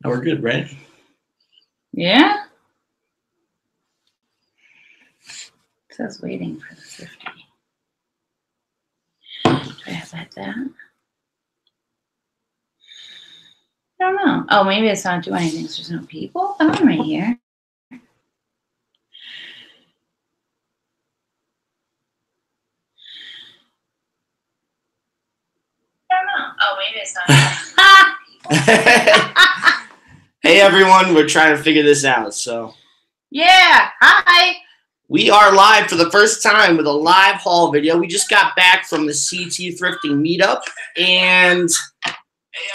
Oh, we're good, right? Yeah. It says waiting for the Thrifty. Do I have that? I don't know. Oh, maybe it's not doing anything. There's no people on right here. I don't know. Oh, maybe it's not. Hey, everyone. We're trying to figure this out. So. Yeah. Hi. We are live for the first time with a live haul video. We just got back from the CT Thrifting Meetup, and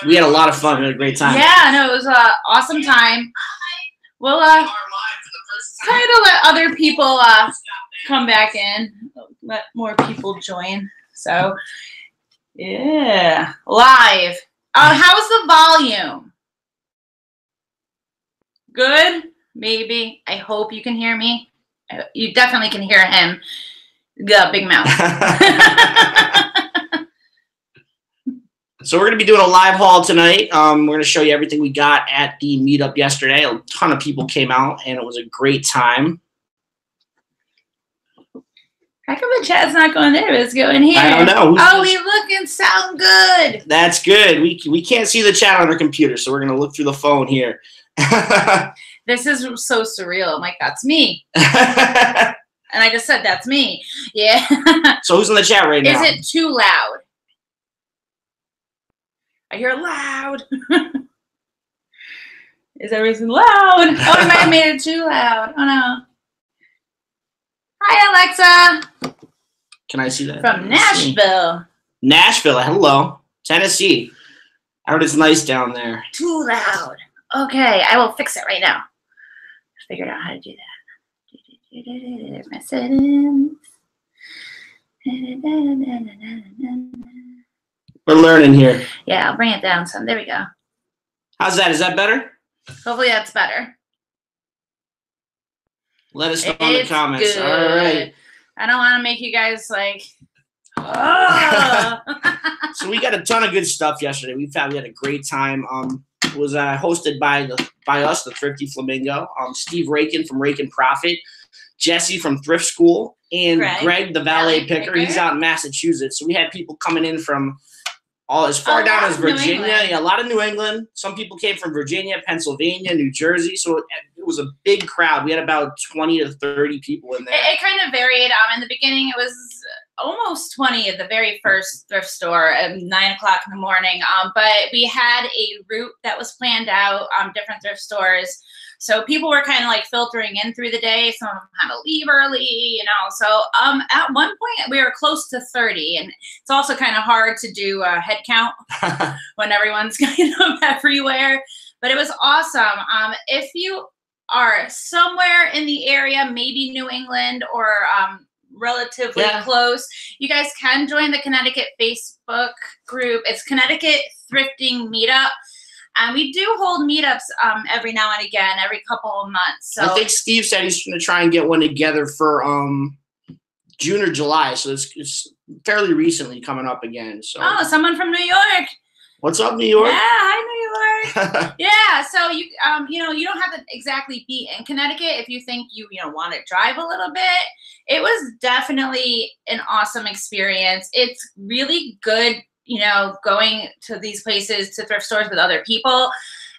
we had a lot of fun. We had a great time. Yeah, no, it was an awesome time. We'll kind of let other people come back in, let more people join. So, yeah, live. How's the volume? Good? Maybe. I hope you can hear me. You definitely can hear him. The big mouth. So we're going to be doing a live haul tonight. We're going to show you everything we got at the meetup yesterday. A ton of people came out, and it was a great time. How come the chat's not going there? It's going here. I don't know. Oh, we look and sound good. That's good. We can't see the chat on our computer, so we're going to look through the phone here. This is so surreal. I'm like, that's me. And I just said, that's me. Yeah. So who's in the chat right now? Is it too loud? I hear loud. Is everything loud? Oh, I might have made it too loud. Oh, no. Hi, Alexa. Can I see that? From Nashville. Nashville. Hello. Tennessee. I heard it's nice down there. Too loud. Okay, I will fix it right now. I figured out how to do that. My settings. We're learning here. Yeah, I'll bring it down some. There we go. How's that? Is that better? Hopefully that's better. Let us know in the comments. Good. All right. I don't want to make you guys like, oh. So we got a ton of good stuff yesterday. We had a great time. It was hosted by us, the Thrifty Flamingo. Steve Raiken from Raiken Profit, Jesse from Thrift School, and Greg the valet picker. He's out in Massachusetts. So we had people coming in from all as far down as Virginia. Yeah, a lot of New England. Some people came from Virginia, Pennsylvania, New Jersey. So it was a big crowd. We had about 20 to 30 people in there. It kind of varied. In the beginning, it was almost 20 at the very first thrift store at 9 o'clock in the morning. But we had a route that was planned out, different thrift stores. So people were kind of like filtering in through the day. Some of them had to leave early, you know. So at one point we were close to 30, and it's also kind of hard to do a head count when everyone's kind of everywhere. But it was awesome. If you are somewhere in the area, maybe New England or relatively close, you guys can join the Connecticut Facebook group. It's Connecticut Thrifting Meetup. And we do hold meetups every now and again, every couple of months. So I think Steve said he's going to try and get one together for June or July. So it's fairly recently coming up again. So someone from New York. What's up, New York? Yeah, hi, New York. Yeah, so you you don't have to exactly be in Connecticut if you think you want to drive a little bit. It was definitely an awesome experience. It's really good, going to these places, to thrift stores with other people.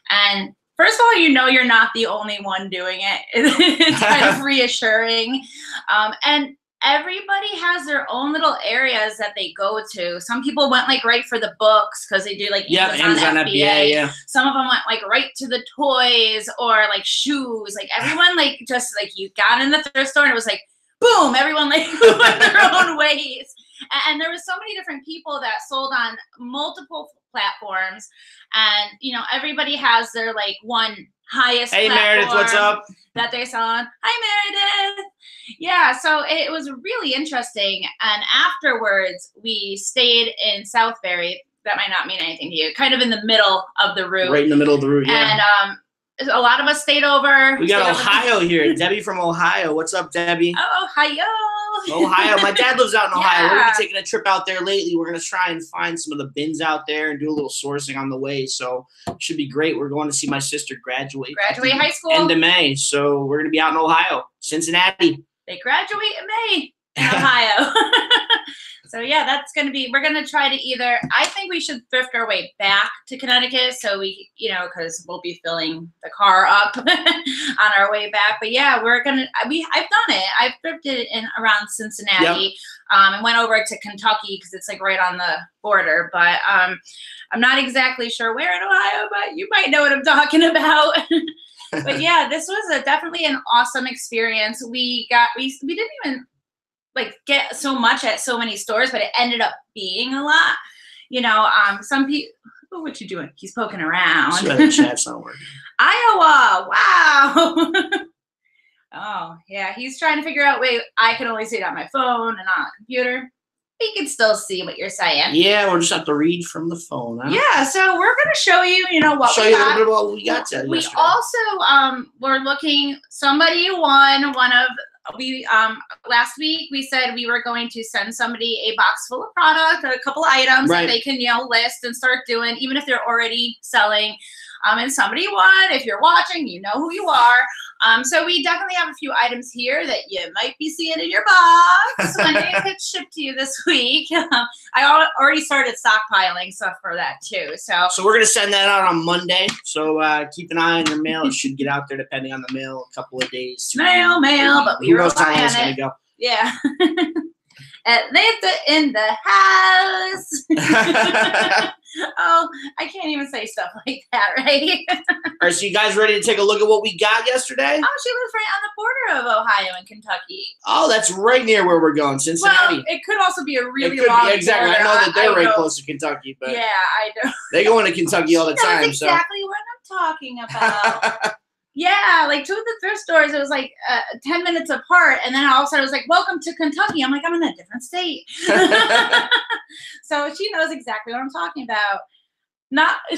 And first of all, you're not the only one doing it. It's kind of reassuring. And everybody has their own little areas that they go to. Some people went right for the books because they do Amazon FBA. Yeah. Some of them went right to the toys or shoes. Everyone just you got in the thrift store and it was boom, everyone went their own ways. And there was so many different people that sold on multiple platforms, and everybody has their one highest platform. Meredith, what's up? That they sell on. Hi, Meredith. Yeah, so it was really interesting. And afterwards, we stayed in Southbury. That might not mean anything to you. Kind of in the middle of the route. Right in the middle of the route, yeah. And a lot of us stayed over. We got Ohio here. Debbie from Ohio. What's up, Debbie? Oh, Ohio. Ohio. My dad lives out in Ohio. Yeah. We're going to be taking a trip out there lately. We're going to try and find some of the bins out there and do a little sourcing on the way. So it should be great. We're going to see my sister graduate. Graduate high school. End of May. So we're going to be out in Ohio, Cincinnati. They graduate in May in Ohio. So yeah, that's going to be, we're going to try to either, I think we should thrift our way back to Connecticut. So we, you know, cause we'll be filling the car up on our way back. But yeah, we're going to, I've done it. I've thrifted in around Cincinnati, and went over to Kentucky cause it's like right on the border, but, I'm not exactly sure where in Ohio, but you might know what I'm talking about. But yeah, this was definitely an awesome experience. We didn't even like get so much at so many stores, but it ended up being a lot. You know, some people, oh, what you doing? He's poking around. So the chat's not working. Iowa, wow. Oh, yeah, he's trying to figure out, wait, I can only see it on my phone and on a computer. We can still see what you're saying. Yeah, we'll just have to read from the phone. Huh? Yeah, so we're going to show you, you know, what show we you a got. little bit of what we got today. We also, we're looking, somebody won one of, last week we said we were going to send somebody a box full of product, a couple items that they can, you know, list and start doing, even if they're already selling. And somebody won. If you're watching, you know who you are. So we definitely have a few items here that you might be seeing in your box when it gets shipped to you this week. I already started stockpiling stuff for that too. So we're gonna send that out on Monday. So keep an eye on your mail. It should get out there depending on the mail. A couple of days. Mail, but we rely on it. Go. Yeah. Atlanta in the house. Oh, I can't even say stuff like that, right? All right, so you guys ready to take a look at what we got yesterday? Oh, she lives right on the border of Ohio and Kentucky. Oh, that's right near where we're going, Cincinnati. Well, it could also be a really long border. Exactly. I know that they're right close to Kentucky, but yeah, I know. They go into Kentucky all the time. Exactly what I'm talking about. Yeah, like two of the thrift stores, it was like 10 minutes apart. And then all of a sudden it was like, welcome to Kentucky. I'm like, I'm in a different state. So she knows exactly what I'm talking about.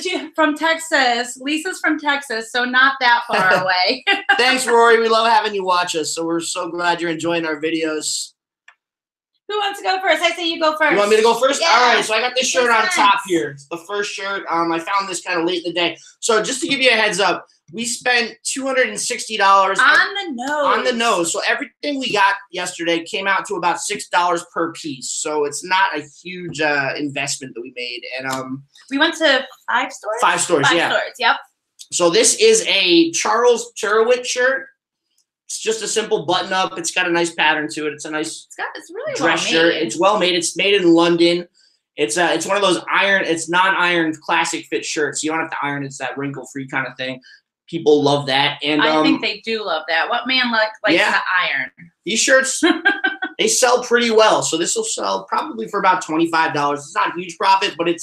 She from Texas. Lisa's from Texas, so not that far away. Thanks, Rory. We love having you watch us. So we're so glad you're enjoying our videos. Who wants to go first? I say you go first. You want me to go first? Yeah. All right, so I got this shirt on top here. It's the first shirt. I found this kind of late in the day. So just to give you a heads up, we spent $260 on the nose. On the nose. So everything we got yesterday came out to about $6 per piece. So it's not a huge investment that we made. And we went to 5 stores? 5 stores, yeah. 5 stores, yep. So this is a Charles Turowitz shirt. It's just a simple button up. It's got a nice pattern to it. It's a nice it's really dress shirt. It's well made. It's made in London. It's one of those it's non-iron classic fit shirts. You don't have to iron. It's that wrinkle-free kind of thing. People love that. And I think they do love that. What man likes to iron? These shirts, they sell pretty well. So this will sell probably for about $25. It's not a huge profit, but it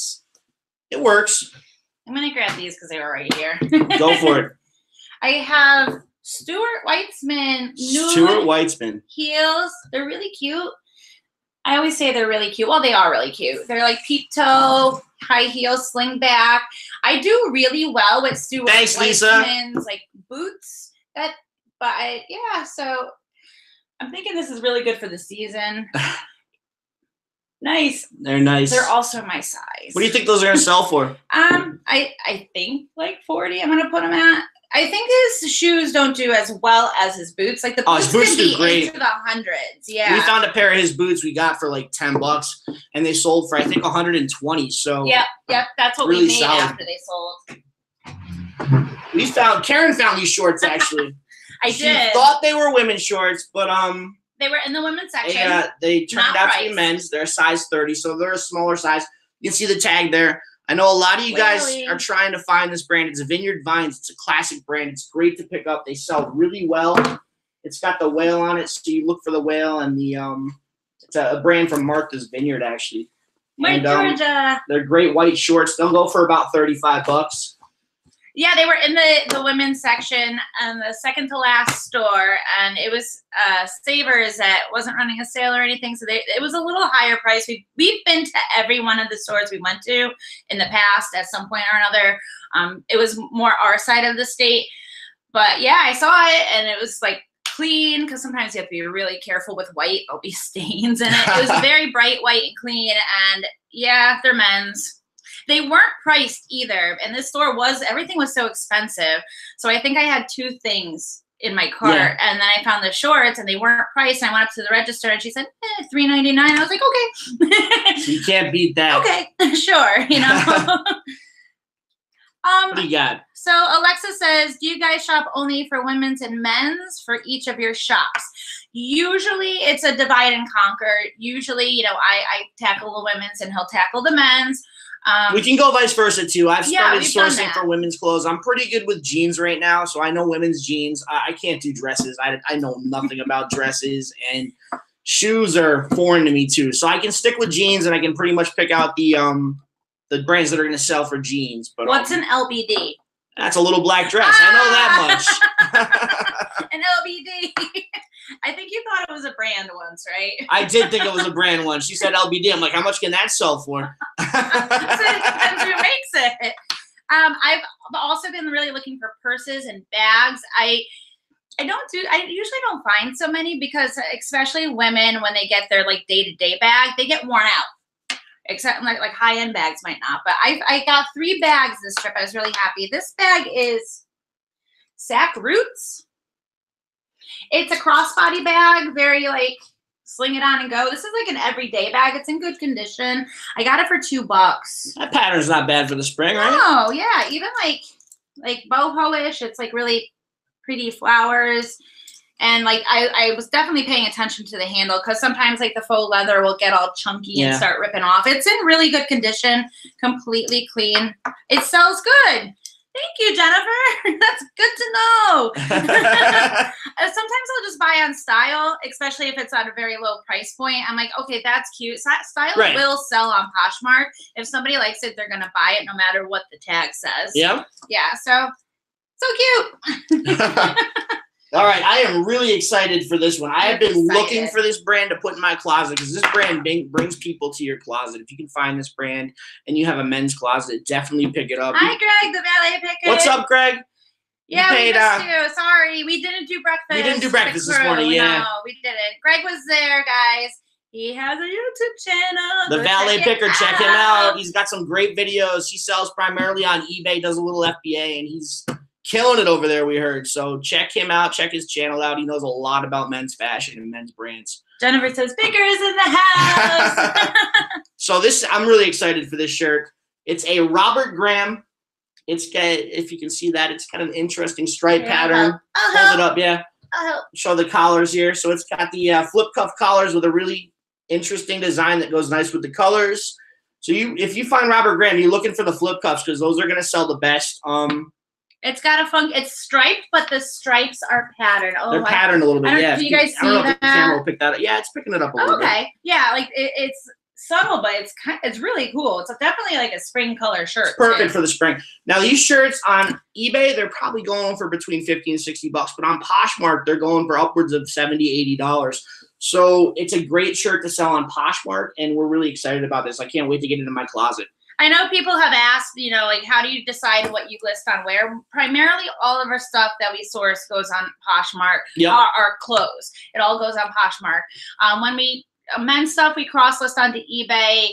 works. I'm going to grab these because they were right here. Go for it. I have Stuart Weitzman heels. They're really cute. I always say they're really cute. Well, they are really cute. They're like peep toe, high heels, sling back. I do really well with Stuart Weitzman's like boots. Yeah, so I'm thinking this is really good for the season. Nice. They're nice. They're also my size. What do you think those are going to sell for? I think like 40 I'm going to put them at. I think his shoes don't do as well as his boots. Like the boots, his boots can be great. Into the hundreds. Yeah. We found a pair of his boots we got for like $10, and they sold for I think 120. So yep, that's what really we made solid. after they sold. Karen found these shorts actually. She did. Thought they were women's shorts, but they were in the women's section. They turned out to be men's. They're a size 30, so they're a smaller size. You can see the tag there. I know a lot of you guys are trying to find this brand. It's a Vineyard Vines. It's a classic brand. It's great to pick up. They sell really well. It's got the whale on it, so you look for the whale. And it's a brand from Martha's Vineyard, actually. Georgia. They're great white shorts. They'll go for about $35. Yeah, they were in the women's section and the second to last store, and it was Savers that wasn't running a sale or anything, so it was a little higher price. We've been to every one of the stores we went to in the past at some point or another. It was more our side of the state. But yeah, I saw it and it was like clean, because sometimes you have to be really careful with white. There'll be stains in it. It was very bright white and clean, and yeah, they're men's. They weren't priced either, and this store everything was so expensive. So I think I had 2 things in my cart, and then I found the shorts, and they weren't priced. And I went up to the register, and she said, $3.99. I was like, okay. You can't beat that. Okay, sure, you know. What do you got? So Alexa says, do you guys shop only for women's and men's for each of your shops? Usually it's a divide and conquer. Usually, you know, I tackle the women's and he'll tackle the men's. We can go vice versa too. I've started sourcing for for women's clothes. I'm pretty good with jeans right now, so I know women's jeans. I can't do dresses. I know nothing about dresses, and shoes are foreign to me too. So I can stick with jeans, and I can pretty much pick out the brands that are going to sell for jeans. But what's an LBD? That's a little black dress. I know that much. An LBD. I think you thought it was a brand once, right? I did think it was a brand once. She said LBD. I'm like, how much can that sell for? So it depends who makes it. I've also been really looking for purses and bags. I usually don't find so many, because especially women, when they get their like day-to-day bag, they get worn out. Except like high-end bags might not. But I got 3 bags this trip. I was really happy. This bag is Sack Roots. It's a crossbody bag, very like sling it on and go. This is like an everyday bag. It's in good condition. I got it for $2. That pattern's not bad for the spring, right? Oh yeah, even like boho-ish. It's like really pretty flowers. And like I was definitely paying attention to the handle, because sometimes like the faux leather will get all chunky and start ripping off. It's in really good condition, completely clean. It sells good. Thank you, Jennifer. That's good to know. Sometimes I'll just buy on style, especially if it's at a very low price point. I'm like, okay, that's cute. Style will sell on Poshmark. If somebody likes it, they're going to buy it no matter what the tag says. Yeah. Yeah, so cute. All right, I am really excited for this one. I have been looking for this brand to put in my closet, because this brand brings people to your closet. If you can find this brand and you have a men's closet, definitely pick it up. Hi, Greg, the valet picker. What's up, Greg? Yeah, we missed you. Sorry, we didn't do breakfast. We didn't do breakfast this morning, yeah. No, we didn't. Greg was there, guys. He has a YouTube channel. The valet picker, check him out. He's got some great videos. He sells primarily on eBay, does a little FBA, and he's killing it over there, we heard. So check him out. Check his channel out. He knows a lot about men's fashion and men's brands. Jennifer says, Picker is in the house. So I'm really excited for this shirt. It's a Robert Graham. It's got, if you can see that, it's got an interesting stripe pattern. Hold it up, yeah. Show the collars here. So it's got the flip cuff collars with a really interesting design that goes nice with the colors. So if you find Robert Graham, you're looking for the flip cuffs, because those are going to sell the best. It's got it's striped, but the stripes are patterned. Oh, they're patterned a little bit, yeah. Do you guys see that? I don't know if the camera will pick that up. Yeah, it's picking it up a little bit. Okay, yeah, like it's subtle, but it's really cool. It's definitely like a spring color shirt. It's perfect for the spring. Now, these shirts on eBay, they're probably going for between $50 and $60, but on Poshmark, they're going for upwards of $70, $80. So it's a great shirt to sell on Poshmark, and we're really excited about this. I can't wait to get it in my closet. I know people have asked, you know, like, how do you decide what you list on where? Primarily, all of our stuff that we source goes on Poshmark. Yep. Our clothes, it all goes on Poshmark. When we men's stuff, we cross list onto eBay.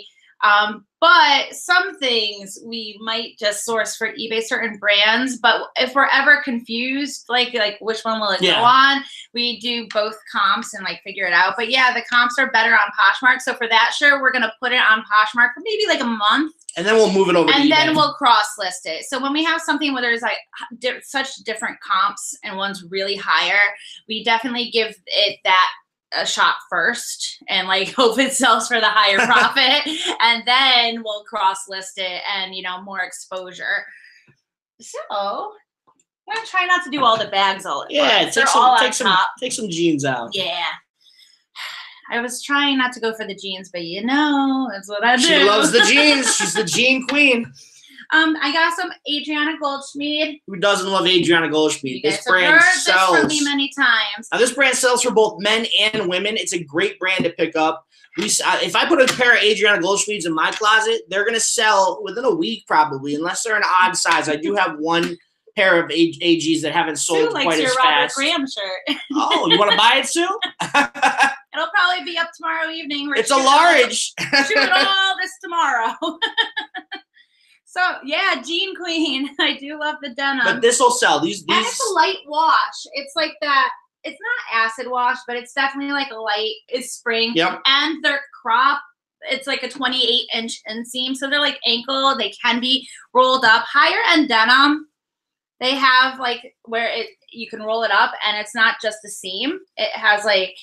But some things we might just source for eBay, certain brands. But if we're ever confused, like which one will it go on, we do both comps and like figure it out. But yeah, the comps are better on Poshmark. So for that shirt, we're gonna put it on Poshmark for maybe like a month. And then we'll move it over to eBay. And then we'll cross-list it. So when we have something where there's like such different comps and one's really higher, we definitely give it that a shot first and like hope it sells for the higher profit. And then we'll cross-list it and, you know, more exposure. So I'm going to try not to do all the bags all at once. Take some jeans out. Yeah. I was trying not to go for the jeans, but you know, that's what I do. She loves the jeans. She's the jean queen. I got some Adriano Goldschmied. Who doesn't love Adriano Goldschmied? This brand sells. This from me many times. Now, this brand sells for both men and women. It's a great brand to pick up. If I put a pair of Adriano Goldschmieds in my closet, they're going to sell within a week probably, unless they're an odd size. I do have one pair of AGs that haven't sold Sue likes quite your as Robert fast. Graham shirt. Oh, you want to buy it, Sue? It'll probably be up tomorrow evening. We're It's a large. Shooting all this tomorrow. So yeah, Jean Queen. I do love the denim. But this will sell. These. And it's a light wash. It's like that. It's not acid wash, but it's definitely like a light. It's spring. Yep. And they're crop. It's like a 28-inch inseam, so they're like ankle. They can be rolled up. Higher end denim, they have like where you can roll it up, and it's not just a seam. It has like,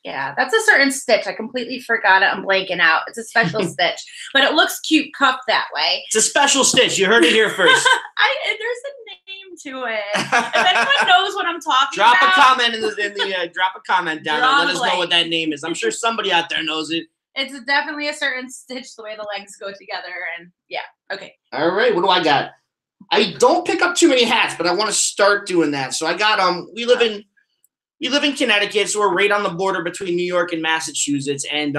yeah, that's a certain stitch. I completely forgot it. I'm blanking out. It's a special stitch, but it looks cute cuffed that way. It's a special stitch. You heard it here first. There's a name to it. If anyone knows what I'm talking Drop about, a comment in the drop a comment down Draw and let us know blank. what that name is. I'm sure somebody out there knows it. it's definitely a certain stitch, the way the legs go together, and yeah. Okay. All right, what do I got? I don't pick up too many hats, but I want to start doing that. So I got we live in Connecticut, so we're right on the border between New York and Massachusetts, and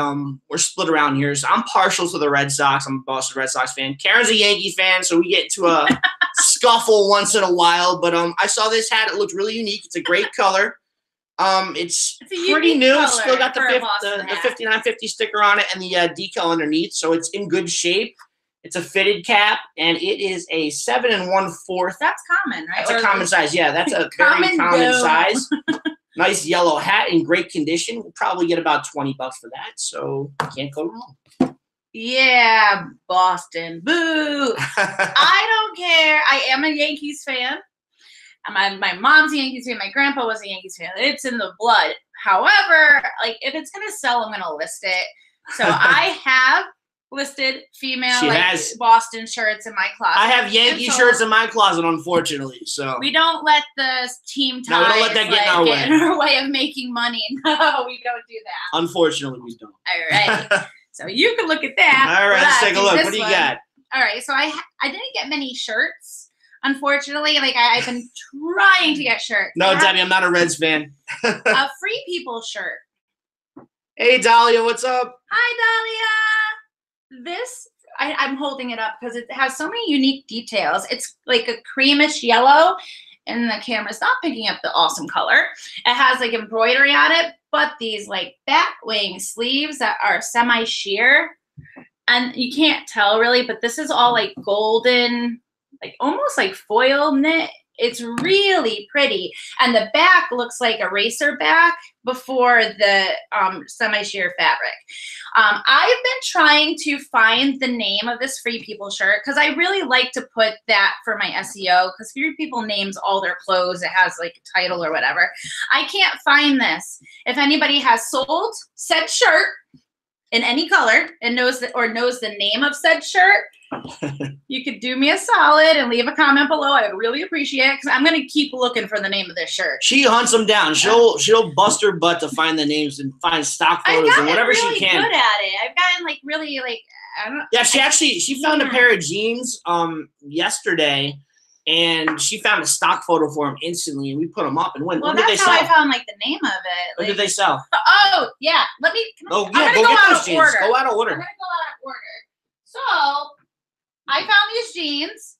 we're split around here. So I'm partial to the Red Sox. I'm a Boston Red Sox fan. Karen's a Yankee fan, so we get into a scuffle once in a while. But I saw this hat. It looked really unique. It's a great color. It's a pretty unique new. color It's still got the for a Boston hat. 5950 sticker on it and the decal underneath, so it's in good shape. It's a fitted cap, and it is a 7 1/4. That's common, right? That's a common size. Yeah, that's a very common size. Nice yellow hat in great condition. We'll probably get about $20 for that, so can't go wrong. Yeah, Boston. Boo. I don't care. I am a Yankees fan. My mom's a Yankees fan. My grandpa was a Yankees fan. It's in the blood. However, like if it's gonna sell, I'm gonna list it. So I have listed female Boston shirts in my closet. I have Yankee shirts in my closet, unfortunately. So we don't let the team ties we don't let that get in our way of making money. No, we don't do that. Unfortunately, we don't. All right. So you can look at that. All right, let's take a look. What do you got? All right. So I didn't get many shirts, unfortunately. Like I've been trying to get shirts. No, Debbie, I'm not a Reds fan. A Free People shirt. Hey, Dahlia, what's up? Hi, Dahlia. This, I'm holding it up because it has so many unique details. It's like a creamish yellow, and the camera's not picking up the awesome color. It has like embroidery on it, but these like back wing sleeves that are semi-sheer. And you can't tell really, but this is all like golden, like almost like foil knit. It's really pretty. And the back looks like a racer back before the semi-sheer fabric. I've been trying to find the name of this Free People shirt because I really like to put that for my SEO because Free People names all their clothes. It has like a title or whatever. I can't find this. If anybody has sold said shirt in any color and knows the name of said shirt, you could do me a solid and leave a comment below. I would really appreciate it because I'm going to keep looking for the name of this shirt. She hunts them down. She'll bust her butt to find the names and find stock photos and whatever really she can. Good at it. I've gotten like really like I don't know. Yeah, she found a pair of jeans yesterday, and she found a stock photo for them instantly, and we put them up. And when did they sell? That's how I found like the name of it. When did they sell? Oh yeah, let me. Oh yeah, go get those jeans. Go out of order. I'm gonna go out of order. So I found these jeans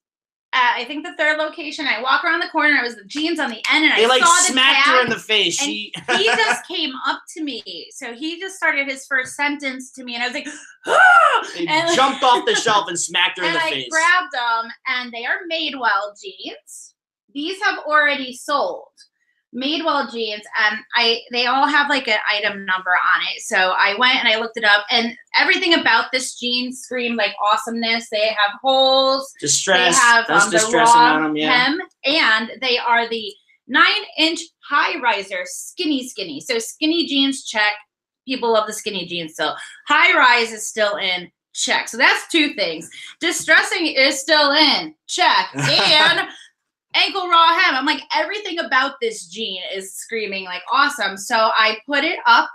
at, I think, the third location. I walk around the corner. It was the jeans on the end, and they I saw the smacked tag, her in the face. He just came up to me. So he just started his first sentence to me, and I was like, He jumped off the shelf and smacked her in the face. And I grabbed them, and they are Madewell jeans. These have already sold. Madewell jeans, and they all have like an item number on it. So I went and I looked it up, and everything about this jean screamed like awesomeness. They have holes. Distress. They have the raw on them, yeah. hem, and they are the 9-inch high riser skinny. So skinny jeans, check. People love the skinny jeans still. High rise is still in, check. So that's two things. Distressing is still in, check. And ankle raw hem. I'm like, everything about this jean is screaming like awesome. So I put it up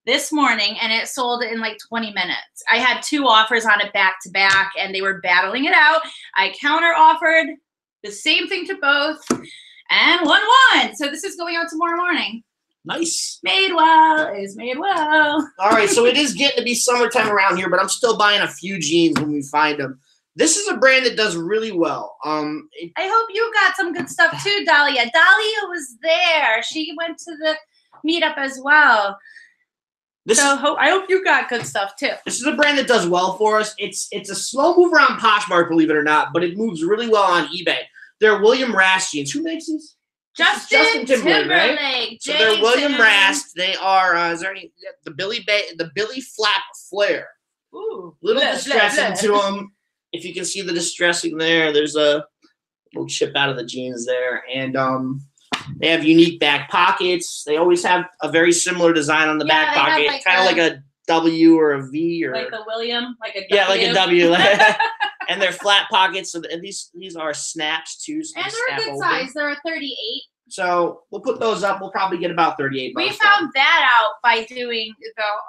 this morning and it sold in like 20 minutes. I had 2 offers on it back to back and they were battling it out. I counter offered the same thing to both and one won. So this is going out tomorrow morning. Nice. Madewell is Madewell. All right, so it is getting to be summertime around here, but I'm still buying a few jeans when we find them. This is a brand that does really well. I hope you got some good stuff too, Dahlia. Dahlia was there. She went to the meetup as well. I hope you got good stuff too. This is a brand that does well for us. It's a slow mover on Poshmark, believe it or not, but it moves really well on eBay. They're William Rast jeans. Who makes these? Justin Timberlake. Right? So they're William Rast. They are. Is there any the Billy Flap Flare? Ooh, little distressing to them. If you can see the distressing there, there's a little chip out of the jeans there, and they have unique back pockets. They always have a very similar design on the back pocket, like kind of like a W or a V or like a William, like a W. Yeah, like a W. And they're flat pockets, and these are snaps too. So and they're a good size. They're a 38. So we'll put those up. We'll probably get about 38. We found that out by doing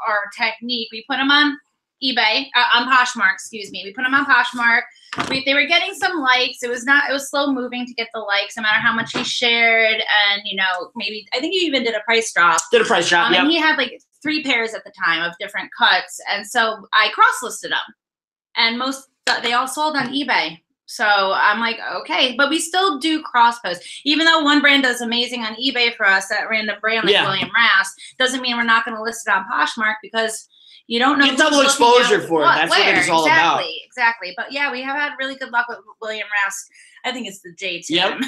our technique. We put them on eBay, on Poshmark, excuse me. We put them on Poshmark. They were getting some likes. It was slow moving to get the likes, no matter how much he shared. And, maybe, I think he even did a price drop. Did a price drop, And he had like 3 pairs at the time of different cuts. And so I cross-listed them. And they all sold on eBay. So I'm like, okay, but we still do cross post. Even though one brand does amazing on eBay for us, that random brand like William Rast, doesn't mean we're not going to list it on Poshmark because you don't know. Get double exposure for it. That's what it's all about. Exactly. But yeah, we have had really good luck with William Rast. I think it's the JT. Yep.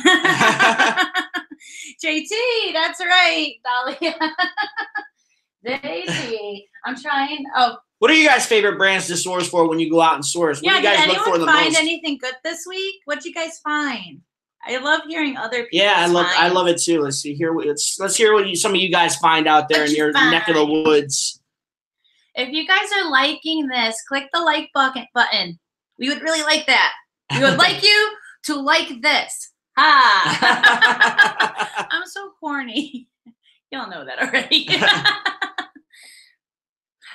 JT, that's right, Dahlia. JT. I'm trying. Oh. What are you guys' favorite brands to source for when you go out and source? What do you guys look for the most? Did anyone find anything good this week? What did you guys find? I love hearing other people. Yeah, I love it too. Let's hear what some of you guys find out there in your neck of the woods. If you guys are liking this, click the like button. We would really like that. We would like you to like this. Ha! I'm so corny. Y'all know that already.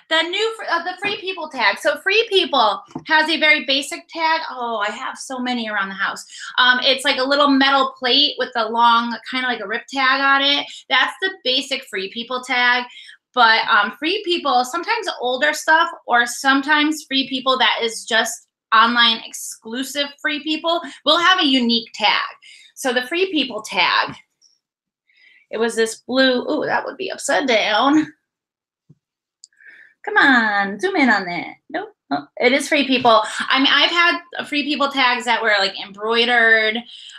The Free People tag. So Free People has a very basic tag. Oh, I have so many around the house. It's like a little metal plate with a long, kind of like a rip tag on it. That's the basic Free People tag. But Free People, sometimes older stuff, or sometimes Free People that is just online exclusive Free People will have a unique tag. So the Free People tag, it was this blue. Ooh, that would be upside down. Come on, zoom in on that. Nope. Oh, it is Free People. I mean, I've had Free People tags that were like embroidered.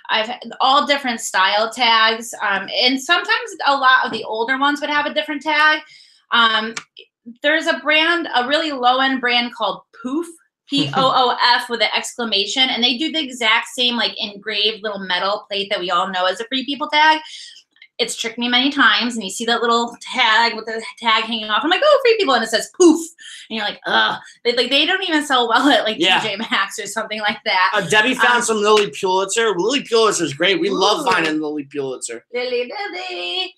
I've had all different style tags. And sometimes a lot of the older ones would have a different tag. There's a brand, a really low-end brand called Poof, P-O-O-F with an exclamation. And they do the exact same like engraved little metal plate that we all know as a Free People tag. It's tricked me many times, and you see that little tag with the tag hanging off. I'm like, oh, Free People, and it says poof, and you're like, ugh. They don't even sell well at like TJ Maxx or something like that. Debbie found some Lily Pulitzer. Lily Pulitzer is great. We love finding Lily Pulitzer. Lily.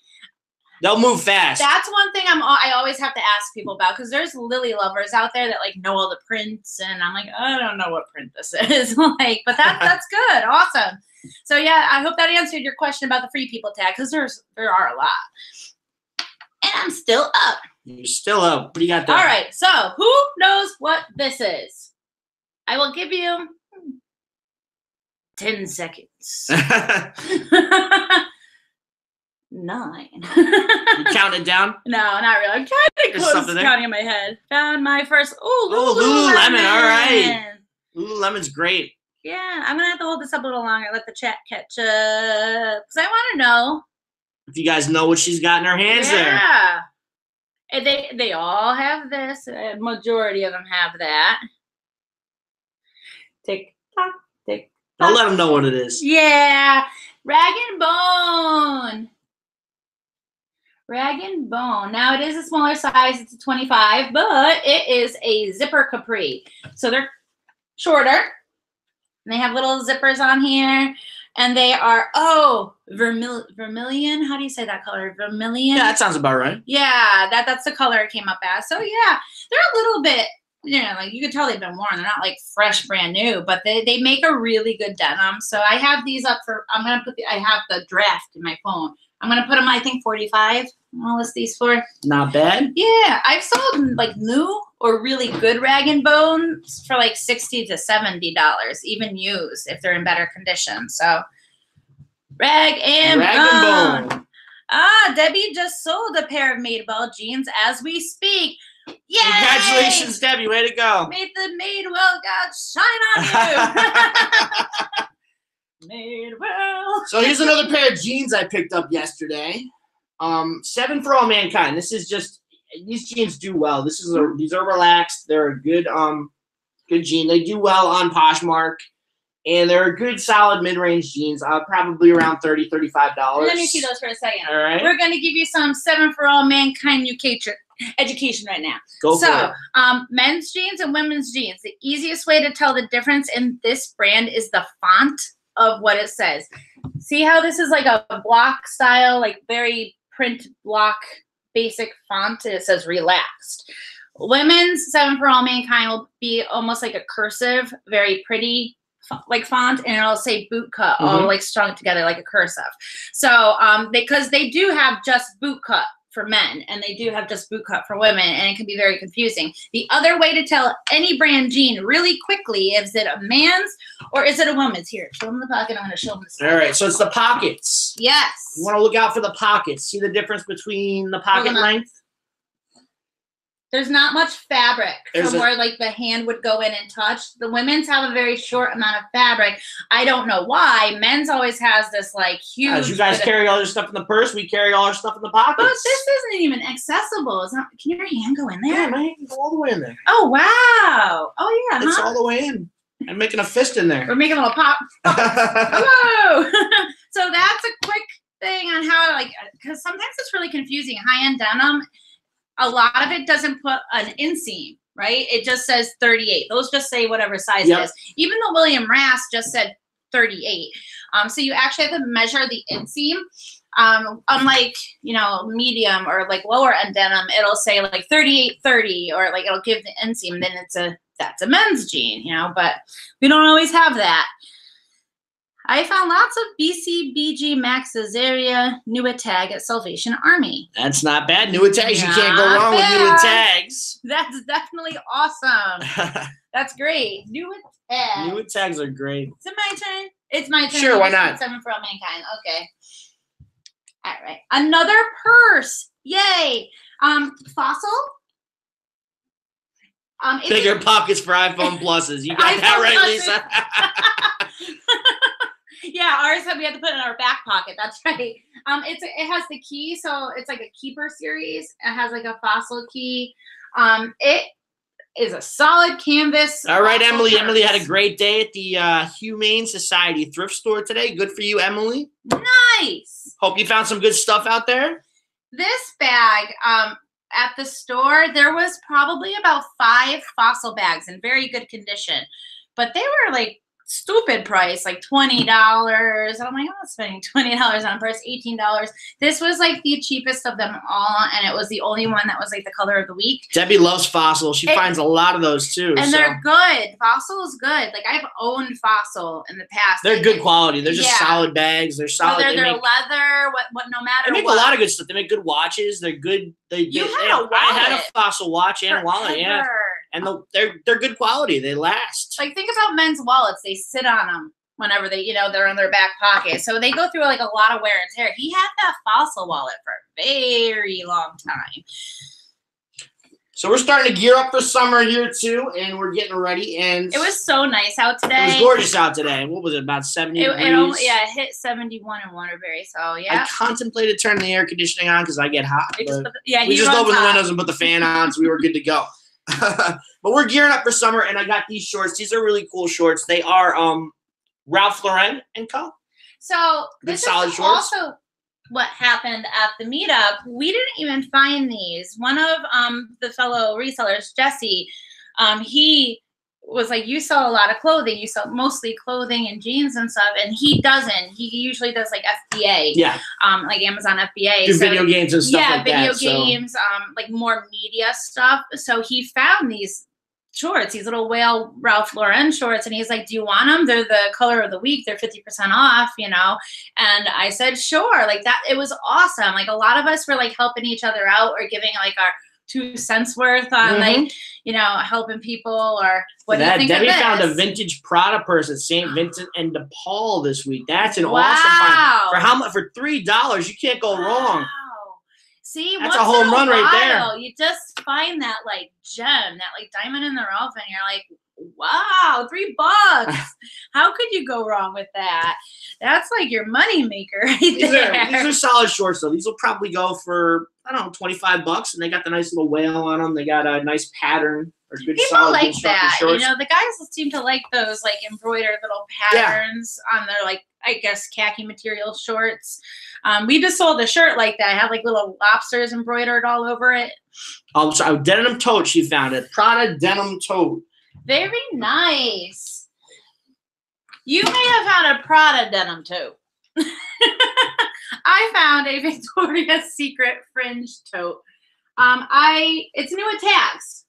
They'll move fast. That's one thing I always have to ask people about, because there's Lily lovers out there that like know all the prints, and I'm like, I don't know what print this is. Like, but that's good, awesome. So yeah, I hope that answered your question about the Free People tag, because there are a lot. And I'm still up. You're still up. What do you got there? All right, so who knows what this is? I will give you 10 seconds. 9. You counting down? No, not really. I'm trying to close counting in my head. Found my first. Lululemon. All right. Lululemon's great. Yeah, I'm gonna have to hold this up a little longer. Let the chat catch up, because I want to know if you guys know what she's got in her hands there. Yeah, and they all have this. A majority of them have that. Tick tock, tick tock. I'll let them know what it is. Yeah, Rag and Bone. Rag and Bone. Now, it is a smaller size. It's a 25, but it is a zipper capri. So they're shorter. And they have little zippers on here. And they are, vermilion. How do you say that color? Vermilion? Yeah, that sounds about right. Yeah, that's the color it came up as. So, yeah, they're a little bit, like you can tell they've been worn. They're not like fresh, brand new, but they make a really good denim. So I have these up for, I have the draft in my phone. I'm going to put them, I think, 45 I'll list these for. Not bad. Yeah, I've sold like new or really good rag and bones for like $60 to $70, even used if they're in better condition. So rag and bone. Debbie just sold a pair of Madewell jeans as we speak. Yay! Congratulations, Debbie. Way to go. May the Madewell God shine on you. Madewell. So here's another pair of jeans I picked up yesterday. 7 for All Mankind. This is just, these jeans do well. These are relaxed. They're a good jean. They do well on Poshmark. And they're a good, solid mid-range jeans, probably around $30, $35. Let me see those for a second. All right. We're going to give you some 7 for All Mankind education right now. Go for it. Men's jeans and women's jeans. The easiest way to tell the difference in this brand is the font of what it says. See how this is like a block style, like very print block basic font? It says relaxed. Women's 7 for All Mankind will be almost like a cursive, very pretty like font, and it'll say boot cut all like strung together like a cursive. So because they do have just boot cut for men and they do have just boot cut for women, and it can be very confusing. The other way to tell any brand jean really quickly, is it a man's or is it a woman's? Here, show them the pocket. I'm going to show them the side. All right, so it's the pockets. Yes. You want to look out for the pockets. See the difference between the pocket length? There's not much fabric There's from where like the hand would go in and touch. The women's have a very short amount of fabric. I don't know why. Men's always has this like huge. As you guys carry all your stuff in the purse, we carry all our stuff in the pockets. But this isn't even accessible. It's not. Can your hand go in there? Yeah, my hand can go all the way in there. Oh wow! Oh yeah, it's all the way in. I'm making a fist in there. We're making a little pop. Whoa! So that's a quick thing on how to because sometimes it's really confusing. High-end denim. A lot of it doesn't put an inseam, right? It just says 38. Those just say whatever size it is. Even though William Rast just said 38. So you actually have to measure the inseam. Unlike, medium or like lower end denim, it'll say like 38-30 or like it'll give the inseam. Then that's a men's jean, but we don't always have that. I found lots of BCBG Max Azaria Newa tag at Salvation Army. That's not bad. Newa tags. You can't go wrong with Newa tags. That's definitely awesome. That's great. Newa tags. Newa tags are great. Is it my turn? It's my turn. Sure, why not? 7 for All Mankind. Okay. All right. Another purse. Yay. Fossil. Bigger pockets for iPhone Pluses. You got that right, Lisa? Yeah, ours we had to put in our back pocket. That's right. It has the key, so it's like a keeper series. It has like a fossil key. It is a solid canvas. All right, Emily. purse. Emily had a great day at the Humane Society thrift store today. Good for you, Emily. Nice. Hope you found some good stuff out there. This bag, at the store, there was probably about 5 fossil bags in very good condition, but they were like stupid price, like $20. And I'm like, I'm not spending $20 on a purse, $18. This was like the cheapest of them all, and it was the only one that was like the color of the week. Debbie loves Fossil. She finds a lot of those too. And they're good. Fossil is good. Like I've owned Fossil in the past. They're good quality. They're just solid bags. They're solid. Whether they're leather, what no matter. They make a lot of good stuff. They make good watches. They're good. I had a Fossil watch and wallet. Yeah. And they're good quality. They last. Like think about men's wallets. They sit on them whenever they're in their back pocket. So they go through like a lot of wear and tear. He had that Fossil wallet for a very long time. So we're starting to gear up for summer here too, and we're getting ready. And it was so nice out today. It was gorgeous out today. What was it? About 70 degrees. It hit 71 in Waterbury. So yeah. I contemplated turning the air conditioning on because I get hot. We just opened the windows and put the fan on, so we were good to go. But we're gearing up for summer, and I got these shorts. These are really cool shorts. They are Ralph Lauren and Co. So good solid shorts. Also what happened at the meetup. We didn't even find these. One of the fellow resellers, Jesse, he was like, you sell a lot of clothing. You sell mostly clothing and jeans and stuff. And he doesn't. He usually does like FBA. Yeah. Like Amazon FBA. Do video games and stuff like that. Yeah, video games, like more media stuff. So he found these shorts, these little whale Ralph Lauren shorts. And he's like, do you want them? They're the color of the week. They're 50% off, you know? And I said, sure. Like that, it was awesome. Like a lot of us were like helping each other out or giving like our 2 cents worth on like, you know, helping people or what do you think Debbie of this? found a vintage Prada purse at St. Vincent and de Paul this week. That's an awesome find. For how much? For $3, you can't go wrong. See, that's a home run right there. You just find that like gem, that like diamond in the rough, and you're like, wow, $3. How could you go wrong with that? That's like your money maker right there. These are solid shorts though. These will probably go for, I don't know, $25, and they got the nice little whale on them. They got a nice pattern. Or good People solid like that. shorts. You know, the guys seem to like those like embroidered little patterns on their like, I guess, khaki material shorts. We just sold a shirt like that. I had like little lobsters embroidered all over it. Oh, so a denim tote she found it. Prada denim tote. Very nice. You may have found a Prada denim tote. I found a Victoria's Secret fringe tote. It's new at tags.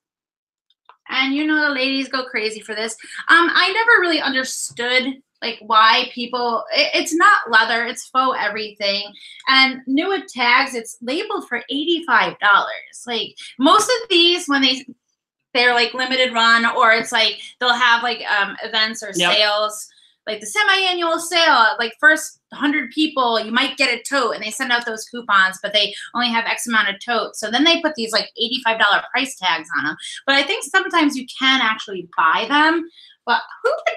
And you know the ladies go crazy for this. I never really understood like why people, it's not leather, it's faux everything. And new at tags, it's labeled for $85. Like most of these, when they're like limited run, or it's like they'll have like events or sales, like the semi-annual sale, like first 100 people, you might get a tote, and they send out those coupons, but they only have X amount of totes. So then they put these like $85 price tags on them. But I think sometimes you can actually buy them, but who would,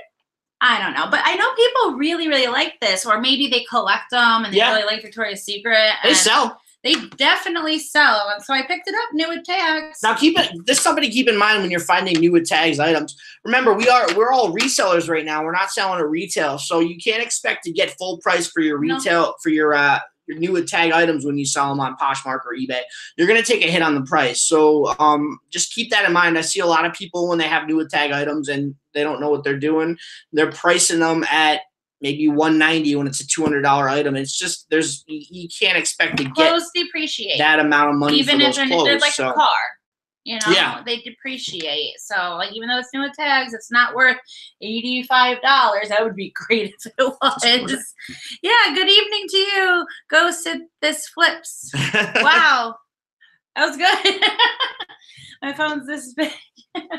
I don't know. But I know people really, really like this, or maybe they collect them and they really like Victoria's Secret. They sell. They definitely sell. And so I picked it up, new at tags. Now there's something to keep in mind when you're finding new at tags items. Remember, we're all resellers right now. We're not selling at retail. So you can't expect to get full price for your retail, for your new at tag items when you sell them on Poshmark or eBay. You're going to take a hit on the price. So just keep that in mind. I see a lot of people when they have new at tag items and they don't know what they're doing. They're pricing them at maybe $190 when it's a $200 item. It's just you can't expect to get clothes depreciate that amount of money even for those if clothes. they're like a car, you know, they depreciate. So like even though it's new at tags, it's not worth $85. That would be great if it was. Yeah. Good evening to you. Go sit this flips. Wow, that was good. My phone's this big.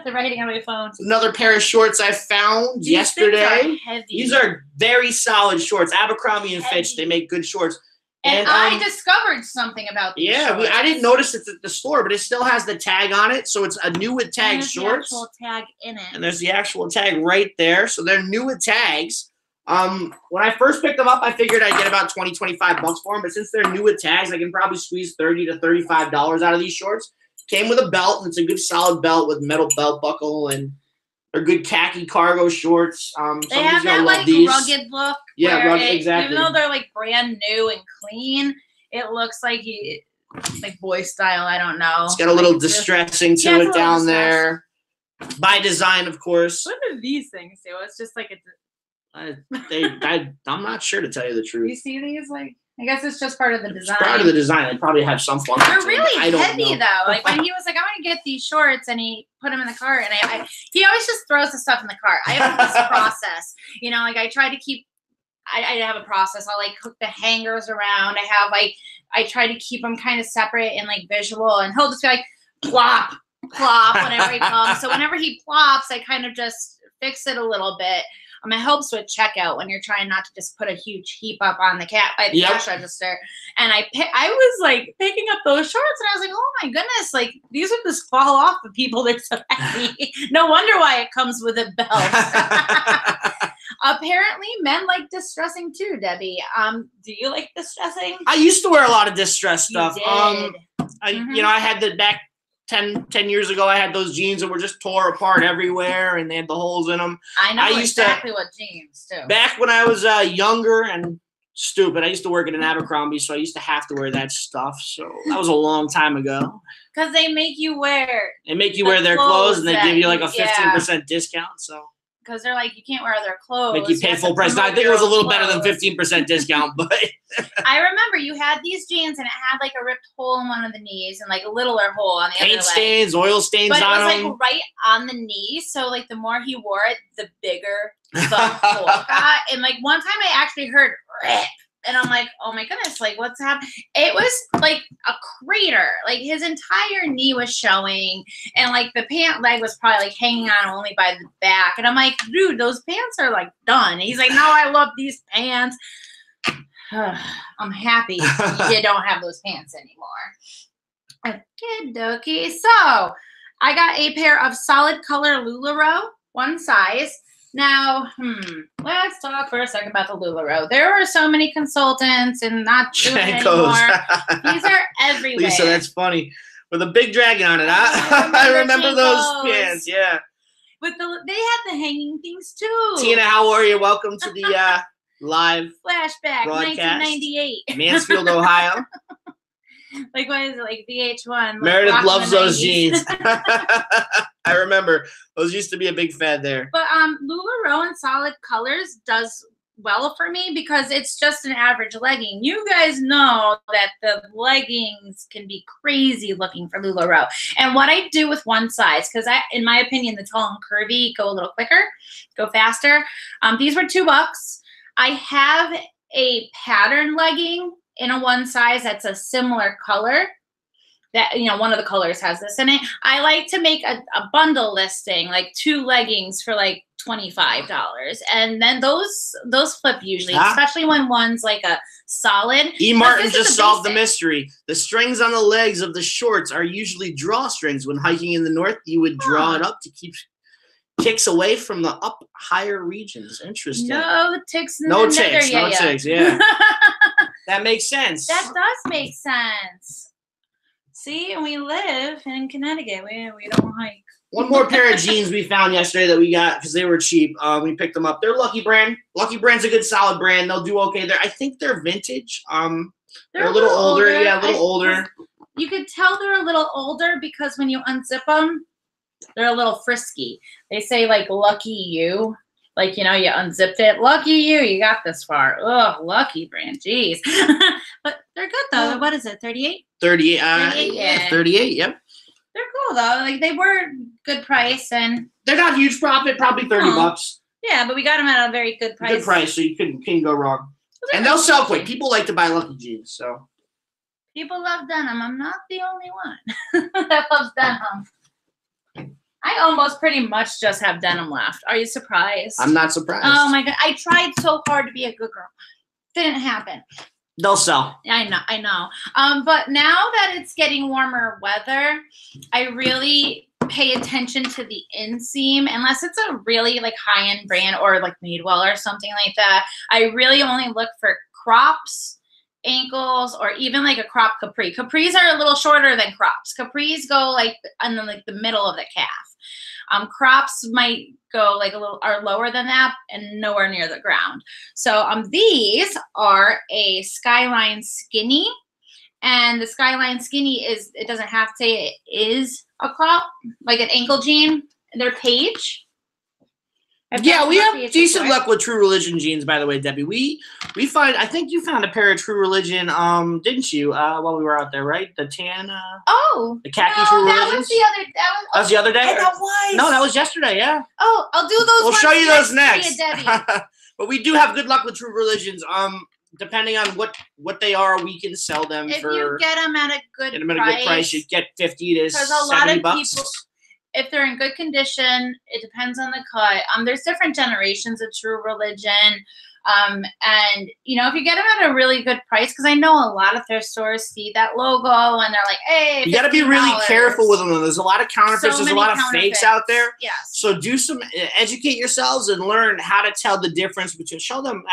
The writing on my phone. Another pair of shorts I found yesterday. These are very solid shorts. Abercrombie and Fitch, they make good shorts. And I discovered something about these shorts. I didn't notice it at the store, but it still has the tag on it. So it's a new with tag shorts. There's the actual tag in it. And there's the actual tag right there. So they're new with tags. When I first picked them up, I figured I'd get about $20, $25 for them. But since they're new with tags, I can probably squeeze $30 to $35 out of these shorts. Came with a belt, and it's a good solid belt with metal belt buckle, and they're good khaki cargo shorts. They have that like rugged look. Yeah, rugged, exactly. Even though they're like brand new and clean, it looks like like boy style. I don't know. It's got a little distressing to it down there. By design, of course. What do these things do? It's just like I'm not sure, to tell you the truth. You see these like. I guess it's just part of the design. It's part of the design. They probably have some fun. They're really heavy, though. Like, when he was like, I'm going to get these shorts, and he put them in the cart, and he always just throws the stuff in the cart. I have this process. You know, like, I try to keep, I have a process. I'll, like, hook the hangers around. I try to keep them kind of separate and, like, visual, and he'll just be like, plop, plop, whenever he comes. So whenever he plops, I kind of just fix it a little bit. It helps with checkout when you're trying not to just put a huge heap up on the by the cash register. And I was like picking up those shorts, and I was like, oh my goodness, like these would just fall off of people. They're so heavy. No wonder why it comes with a belt. Apparently, men like distressing too, Debbie. Do you like distressing? I used to wear a lot of distressed stuff. You did. You know, I had the back 10 years ago, I had those jeans that were just tore apart everywhere, and they had the holes in them. I know exactly what jeans too. Back when I was younger and stupid, I used to work at an Abercrombie, so I used to have to wear that stuff. So that was a long time ago. Because they make you wear. They make you wear their clothes, and they give you like a 15% discount. So. because they're like, you can't wear other clothes. Make you pay full price. I think it was a little better than 15% discount, but I remember you had these jeans and it had like a ripped hole in one of the knees and like a littler hole on the other leg. Paint stains, oil stains on them. But it was like right on the knee, so like the more he wore it, the bigger the hole got. And like one time I actually heard rip. And I'm like, oh my goodness, like what's happening? It was like a crater. Like his entire knee was showing. And like the pant leg was probably like hanging on only by the back. And I'm like, dude, those pants are like done. And he's like, no, I love these pants. I'm happy you don't have those pants anymore. Okie So I got a pair of solid color Lularoe, one size. Now, let's talk for a second about the Lularoe. There are so many consultants and not doing it anymore. These are everywhere. Lisa, that's funny. With a big dragon on it. I remember those pants, yeah. With they had the hanging things too. Tina, how are you? Welcome to the live flashback, broadcast. 1998. Mansfield, Ohio. Like, what is it? Like VH1. Meredith like loves those jeans. I remember. Those used to be a big fad there. But Lularoe in solid colors does well for me because it's just an average legging. You guys know that the leggings can be crazy looking for Lularoe. And what I do with one size, because in my opinion, the tall and curvy go a little quicker, go faster. These were $2. I have a pattern legging in a one size that's a similar color that, you know, one of the colors has this in it. I like to make a bundle listing, like 2 leggings for like $25. And then those flip usually, especially when one's like a solid. E. Martin just solved the mystery. The strings on the legs of the shorts are usually drawstrings. When hiking in the north, you would draw it up to keep kicks away from the up higher regions. Interesting. No ticks. No ticks. No ticks. Yeah. That makes sense. That does make sense. See, and we live in Connecticut. We don't hike. One more pair of jeans we found yesterday that we got because they were cheap. We picked them up. They're Lucky Brand. Lucky Brand's a good solid brand. They'll do okay there. I think they're vintage. They're a little older. Yeah, a little older. You could tell they're a little older because when you unzip them, they're a little frisky. They say like lucky you. Like, you know, you unzipped it. Lucky you. You got this far. Ugh, Lucky Brand. Jeez. But they're good, though. What is it, 38? 38. 38, yeah. 38, yep. They're cool, though. Like, they were good price. And they're not huge profit. Probably $30. Yeah, but we got them at a very good price. Good price, so you couldn't go wrong. And they'll sell quick. People like to buy Lucky jeans, so. People love denim. I'm not the only one that loves denim. I almost pretty much just have denim left. Are you surprised? I'm not surprised. Oh my God. I tried so hard to be a good girl. Didn't happen. They'll sell. I know. But now that it's getting warmer weather, I really pay attention to the inseam, unless it's a really like high-end brand or like Madewell or something like that. I really only look for crops, ankles, or even like a crop capri. Capris are a little shorter than crops. Capris go like on the middle of the calf. Crops might go like are lower than that and nowhere near the ground. So these are a Skyline Skinny, and the Skyline Skinny it doesn't have to say it is a crop, like an ankle jean. They're Page. Yeah, we have decent luck with True Religion jeans, by the way, Debbie. We find, I think you found a pair of True Religion, didn't you, while we were out there, right? The tan, the khaki True Religions. That was the other day? That was. No, that was yesterday, yeah. Oh, I'll do those. We'll show you those next. But we do have good luck with True Religions. Depending on what they are, we can sell them if you get them at a good price. You get 50 to 70 bucks. Because a lot of people, if they're in good condition, it depends on the cut. There's different generations of True Religion. And, you know, if you get them at a really good price, because I know a lot of thrift stores see that logo and they're like, hey, you got to be really careful with them. There's a lot of counterfeits. There's a lot of fakes out there. Yes. So educate yourselves and learn how to tell the difference between, show them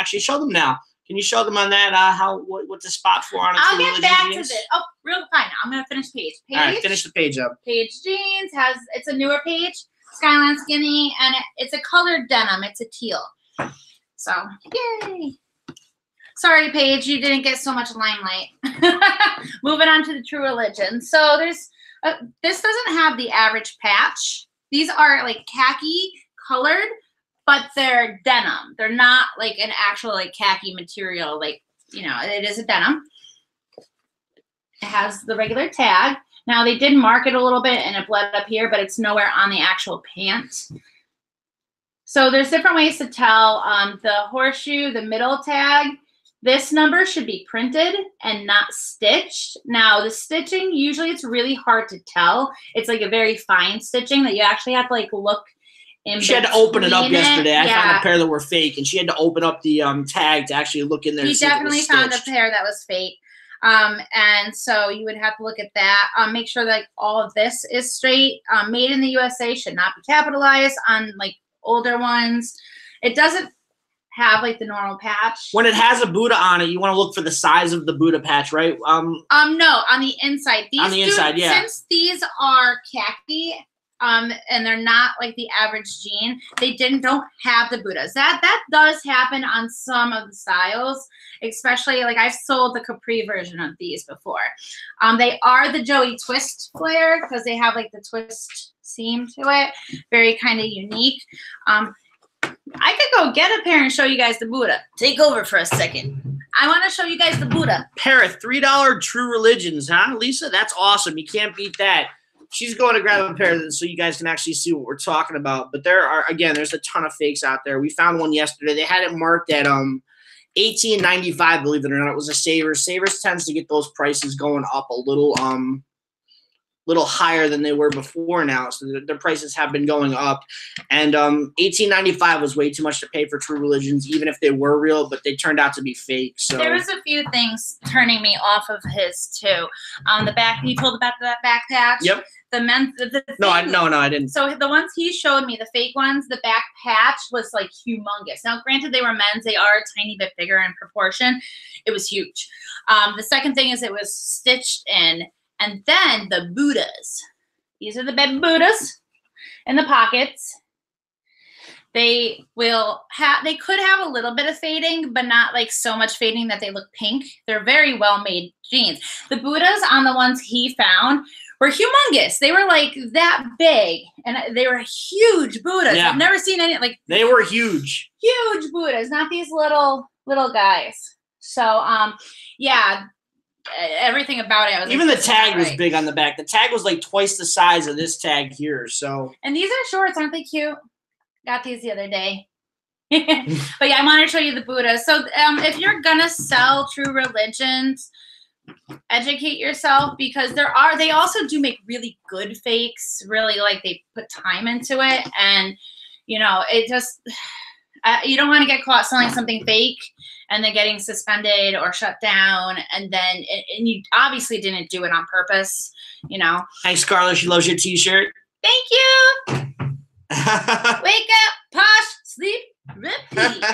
now. Can you show them on that what the spot for on a True Religion? I'll get back to this. Oh, real fine. I'm gonna finish page. All right, finish the page up. Page Jeans it's a newer page, Skyline Skinny, and it's a colored denim. It's a teal. So yay! Sorry, Paige, you didn't get so much limelight. Moving on to the True Religion. So there's this doesn't have the average patch. These are like khaki colored. but they're denim. They're not like an actual like khaki material. Like, you know, it is a denim. It has the regular tag. Now they did mark it a little bit and it bled up here, but it's nowhere on the actual pant. So there's different ways to tell. The horseshoe, the middle tag, this number should be printed and not stitched. Now the stitching, usually it's really hard to tell. It's like a very fine stitching that you actually have to like look in. She had to open it up yesterday. I Yeah. found a pair that were fake, and she had to open up the tag to actually look in there. You and see if it was definitely found a stitched. pair that was fake. And so you would have to look at that. Make sure that all of this is straight. Made in the USA should not be capitalized on like older ones. It doesn't have like the normal patch. When it has a Buddha on it, you want to look for the size of the Buddha patch, right? No, on the inside. These on the inside, yeah. Since these are khaki, and they're not like the average jean, they don't have the Buddhas. That does happen on some of the styles, especially like I've sold the capri version of these before. They are the Joey twist flare because they have like the twist seam to it. Very kind of unique. I could go get a pair and show you guys the Buddha. Take over for a second. I want to show you guys the Buddha. Pair of $3 True Religions, huh, Lisa? That's awesome. You can't beat that. She's going to grab a pair of them so you guys can actually see what we're talking about. But there's a ton of fakes out there. We found one yesterday. They had it marked at $18.95, believe it or not. It was a Savers. Savers tends to get those prices going up a little higher than they were before now. So their prices have been going up. And $18.95 was way too much to pay for True Religions, even if they were real, but they turned out to be fake. So there was a few things turning me off of his too. The back, you told about that back patch. Yep. The men's. No, I didn't. So the ones he showed me, the fake ones, the back patch was like humongous. Now, granted, they were men's. They are a tiny bit bigger in proportion. It was huge. The second thing is it was stitched in. And then the Buddhas. These are the bed Buddhas in the pockets. They could have a little bit of fading, but not like so much fading that they look pink. They're very well made jeans. The Buddhas on the ones he found were humongous. They were like that big, and they were huge Buddhas. Yeah. I've never seen any like. They were huge. Huge Buddhas, not these little guys. So yeah. Everything about it. I was Even like, the tag was right. big on the back. The tag was like twice the size of this tag here. So. And these are shorts, aren't they cute? Got these the other day. But yeah, I want to show you the Buddha. So if you're gonna sell True Religions, educate yourself because they also do make really good fakes. Really, like they put time into it, and you know, it just you don't want to get caught selling something fake and then getting suspended or shut down, and then and you obviously didn't do it on purpose, you know. Thanks, Carla. She loves your T-shirt. Thank you. Wake up, posh, sleep, repeat.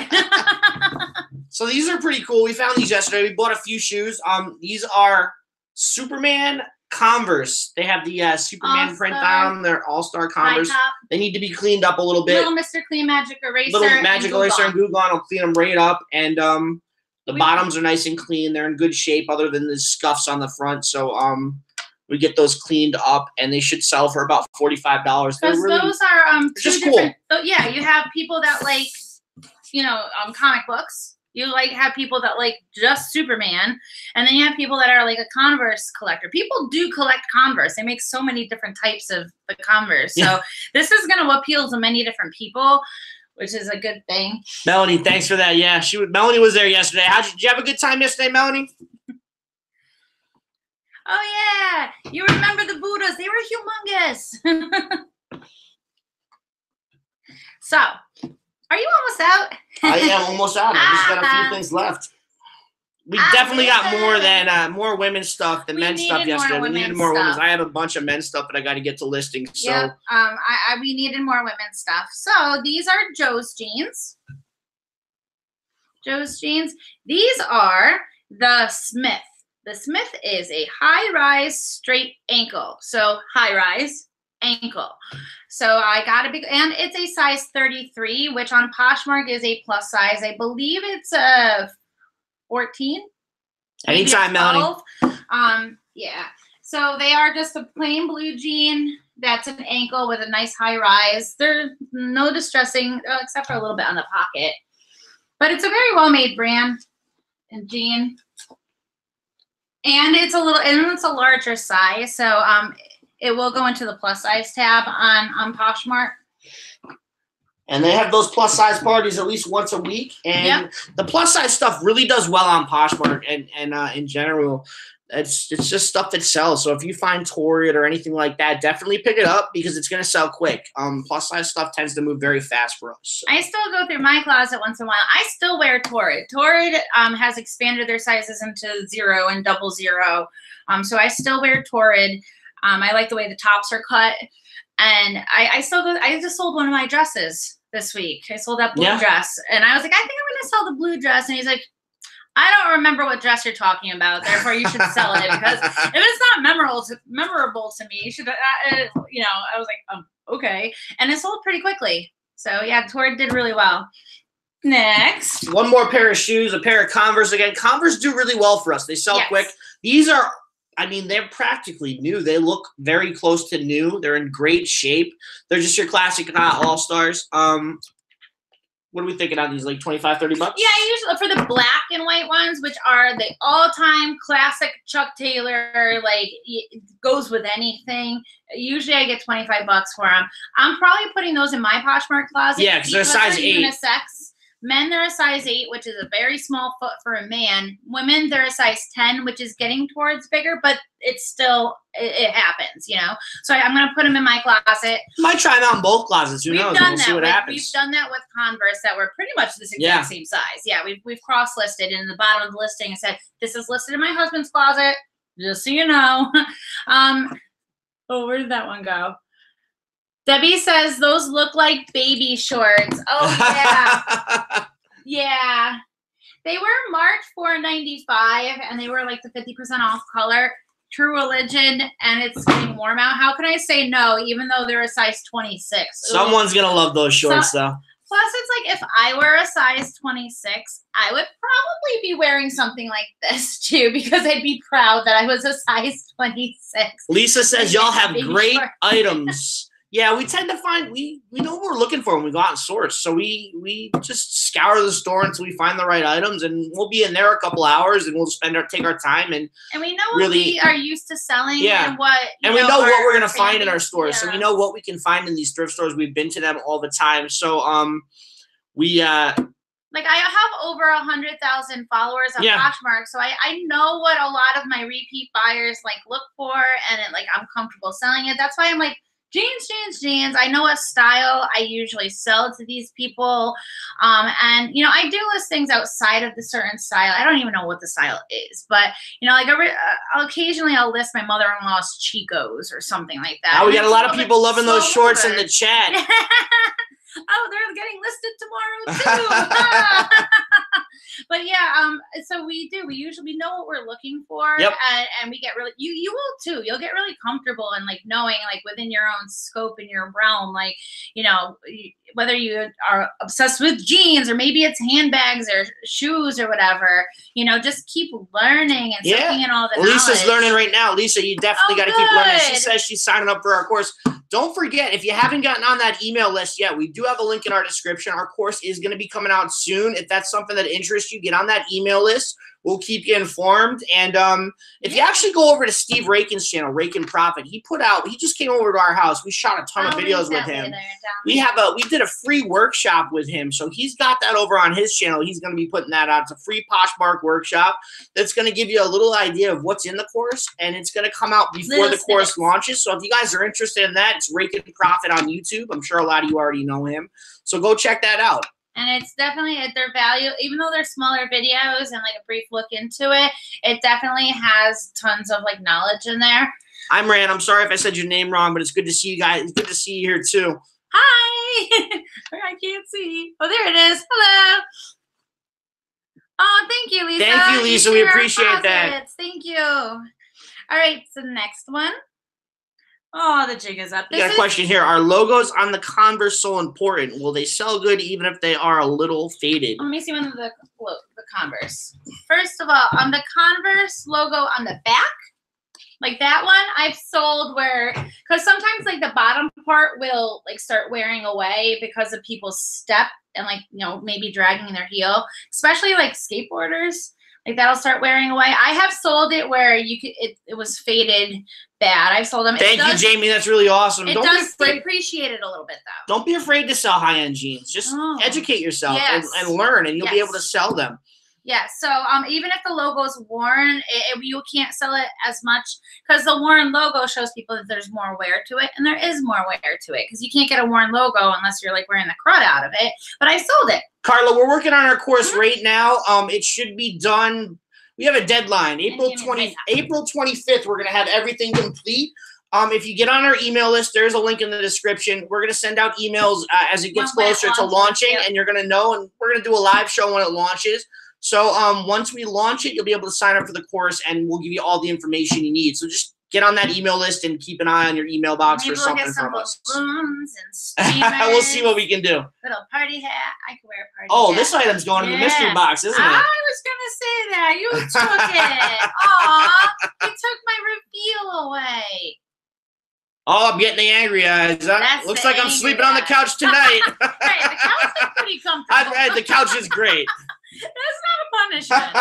So these are pretty cool. We found these yesterday. We bought a few shoes. These are Superman Converse. They have the Superman print on them. They're All-Star Converse. They need to be cleaned up a little bit. Little Mr. Clean Magic Eraser. Little Magic Eraser and Goo Gone will clean them right up. And the bottoms are nice and clean. They're in good shape other than the scuffs on the front. So we get those cleaned up, and they should sell for about $45. Because those are just cool. cool. Yeah, you have people that like, you know, comic books. You like have people that like just Superman, and then you have people that are like a Converse collector. People do collect Converse. They make so many different types of the Converse. So this is going to appeal to many different people, which is a good thing. Melanie, thanks for that. Yeah, Melanie was there yesterday. Did you have a good time yesterday, Melanie? Oh yeah, you remember the Buddhas? They were humongous. So, are you almost out? I am almost out. I just got a few things left. We definitely got more women's stuff than men's stuff yesterday. We needed more women's. I have a bunch of men's stuff that I got to get to listing. So yep. We needed more women's stuff. So these are Joe's jeans. Joe's jeans. These are the Smith. The Smith is a high-rise straight ankle. So high-rise ankle. So I got a big, and it's a size 33, which on Poshmark is a plus size. I believe it's a 14. Anytime, Melanie. Yeah. So they are just a plain blue jean. That's an ankle with a nice high rise. There's no distressing, except for a little bit on the pocket. But it's a very well-made brand and jean. And it's a larger size, so it will go into the plus size tab on Poshmark. And they have those plus size parties at least once a week. And the plus size stuff really does well on Poshmark and in general. It's just stuff that sells. So if you find Torrid or anything like that, definitely pick it up because it's going to sell quick. Plus size stuff tends to move very fast for us. So. I still go through my closet once in a while. I still wear Torrid. Torrid has expanded their sizes into 0 and 00. So I still wear Torrid. I like the way the tops are cut. And I still go. I just sold one of my dresses this week. I sold that blue dress. And I was like, I think I'm going to sell the blue dress. And he's like, I don't remember what dress you're talking about. Therefore, you should sell it because if it's not memorable to me, you should. I was like, okay, and it sold pretty quickly. So yeah, Torrid did really well. Next, one more pair of shoes, a pair of Converse again. Converse do really well for us. They sell quick. These are, I mean, they're practically new. They look very close to new. They're in great shape. They're just your classic all-stars. What are we thinking on these? Like $25, $30? Yeah, usually for the black and white ones, which are the all-time classic Chuck Taylor, like it goes with anything. Usually I get $25 for them. I'm probably putting those in my Poshmark closet. Yeah, because they're size 8. Unisex. Men, they're a size 8, which is a very small foot for a man. Women, they're a size 10, which is getting towards bigger, but it's still, it happens, you know? So I'm going to put them in my closet. Might try them out in both closets. Who knows? We'll see what happens. We've done that with Converse that were pretty much the exact same size. Yeah, we've cross-listed. And in the bottom of the listing, I said, this is listed in my husband's closet, just so you know. Where did that one go? Debbie says those look like baby shorts. Oh yeah, yeah. They were marked $4.95, and they were like the 50% off color. True Religion, and it's getting warm out. How can I say no? Even though they're a size 26. Someone's gonna love those shorts though. Plus, it's like if I were a size 26, I would probably be wearing something like this too, because I'd be proud that I was a size 26. Lisa says y'all have great items. Yeah, we tend to find we know what we're looking for when we go out and source. So we just scour the store until we find the right items, and we'll be in there a couple hours, and we'll take our time and we know what we are used to selling and what we know what we're gonna find in our stores. So we know what we can find in these thrift stores. We've been to them all the time. So like I have over 100,000 followers on Poshmark, so I know what a lot of my repeat buyers like look for, and I'm comfortable selling it. That's why I'm like, jeans. I know what style I usually sell to these people. And, I do list things outside of the certain style. I don't even know what the style is. But, occasionally I'll list my mother-in-law's Chicos or something like that. Oh, we got a lot of people loving those shorts in the chat. Oh, they're getting listed tomorrow too. But yeah, so we usually know what we're looking for, and we get really, you will too. You'll get really comfortable in knowing within your own scope and your realm, whether you are obsessed with jeans or maybe it's handbags or shoes or whatever, just keep learning and soaking in all the knowledge. Lisa's learning right now. Lisa, you definitely got to keep learning. She says she's signing up for our course. Don't forget, if you haven't gotten on that email list yet, we do have a link in our description. Our course is going to be coming out soon. If that's something that interests you, get on that email list. We'll keep you informed. And if you actually go over to Steve Raiken's channel, Raiken Profit, he just came over to our house. We shot a ton of videos with him. We did a free workshop with him. So he's got that over on his channel. He's going to be putting that out. It's a free Poshmark workshop that's going to give you a little idea of what's in the course. And it's going to come out before the course launches. So if you guys are interested in that, it's Raiken Profit on YouTube. I'm sure a lot of you already know him. So go check that out. And it's definitely at their value, even though they're smaller videos and a brief look into it, it definitely has tons of knowledge in there. I'm Rand. I'm sorry if I said your name wrong, but it's good to see you guys. It's good to see you here too. Hi. I can't see. Oh, there it is. Hello. Oh, thank you, Lisa. Thank you, Lisa. We appreciate that. Thank you. All right, so the next one. Oh, the jig is up. We got a question here. Are logos on the Converse so important? Will they sell good even if they are a little faded? Let me see one of the Converse. First of all, on the Converse logo on the back, Like that one I've sold where, because sometimes like the bottom part will like start wearing away because of people's step and like, you know, maybe dragging their heel, especially like skateboarders. Like that'll start wearing away. I have sold it where you could, it was faded bad. I've sold them. Thank you, Jamie. That's really awesome. It does depreciate it a little bit though. Don't be afraid to sell high-end jeans. Just educate yourself and learn, and you'll be able to sell them. Yeah, so even if the logo is worn, you can't sell it as much because the worn logo shows people that there's more wear to it, and there is more wear to it because you can't get a worn logo unless you're like wearing the crud out of it. But I sold it. Carla, we're working on our course right now. It should be done. We have a deadline, April 25th. We're gonna have everything complete. If you get on our email list, there's a link in the description. We're gonna send out emails as it gets closer to launching, and you're gonna know. And we're gonna do a live show when it launches. So once we launch it, you'll be able to sign up for the course, and we'll give you all the information you need. So just get on that email list and keep an eye on your email box for something from us. Balloons and streamers, we'll see what we can do. Little party hat. I can wear a party hat. This item's going in the mystery box, isn't it? I was going to say that. You took it. Aw, you took my reveal away. Oh, I'm getting the angry eyes. Looks like I'm sleeping on the couch tonight. Hey, the couch is pretty comfortable. The couch is great. That's not a punishment.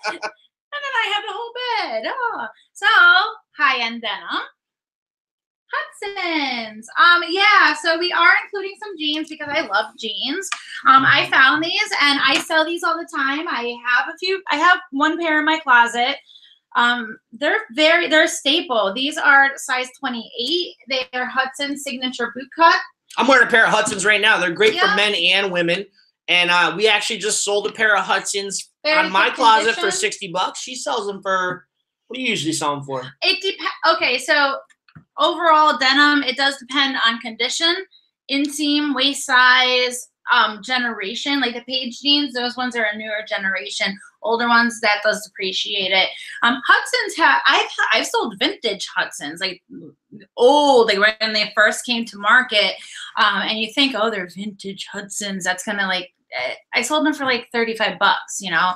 And then I have the whole bed. Oh. So, high-end denim. Hudson's. Yeah, so we are including some jeans because I love jeans. I found these and I sell these all the time. I have one pair in my closet. They're a staple. These are size 28. They are Hudson signature boot cut. I'm wearing a pair of Hudsons right now. They're great for men and women. And we actually just sold a pair of Hudsons on my closet for $60. She sells them for, what do you usually sell them for? It depends. Okay, so overall denim, it does depend on condition, inseam, waist size, generation. Like the page jeans, those ones are a newer generation. Older ones, that does depreciate it. Hudson's I've sold vintage Hudsons, like old, like when they first came to market. And you think, oh, they're vintage Hudsons. That's gonna like, I sold them for like $35, you know?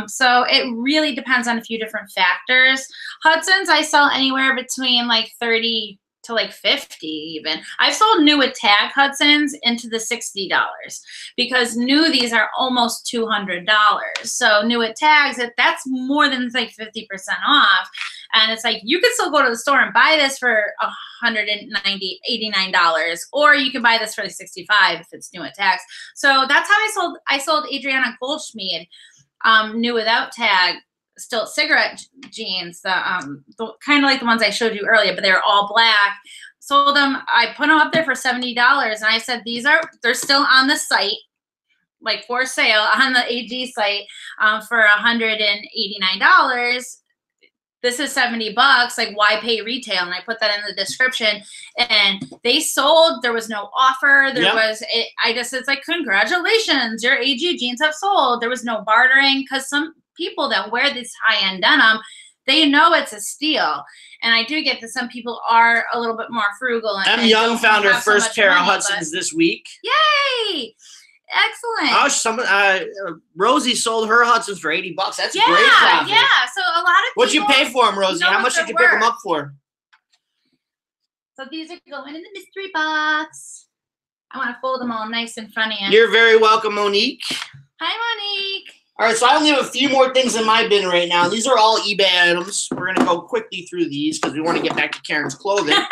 So it really depends on a few different factors. Hudsons, I sell anywhere between like 30 to like 50 even. I've sold new with tag Hudsons into the $60 because new, these are almost $200. So new with tags, that's more than like 50% off. And it's like, you could still go to the store and buy this for $89, or you can buy this for like $65 if it's new with tags. So that's how I sold Adriano Goldschmied, new without tag, still cigarette jeans, the kind of like the ones I showed you earlier, but they're all black. Sold them, I put them up there for $70, and I said they're still on the site, like for sale on the AG site for $189. This is $70. Like, why pay retail? And I put that in the description, and they sold. There was no offer. It's like, congratulations, your AG jeans have sold. There was no bartering because some people that wear this high-end denim, they know it's a steal. And I do get that some people are a little bit more frugal. And Young found her first pair of Hudsons this week. Yay! Excellent. Rosie sold her Hudsons for $80. That's great profit. Yeah. So a lot of people. What'd you pay for them, Rosie? How much did you pick them up for? So these are going in the mystery box. I want to fold them all nice in front of you. You're very welcome, Monique. Hi, Monique. All right, so I only have a few more things in my bin right now. These are all eBay items. We're going to go quickly through these because we want to get back to Karen's clothing.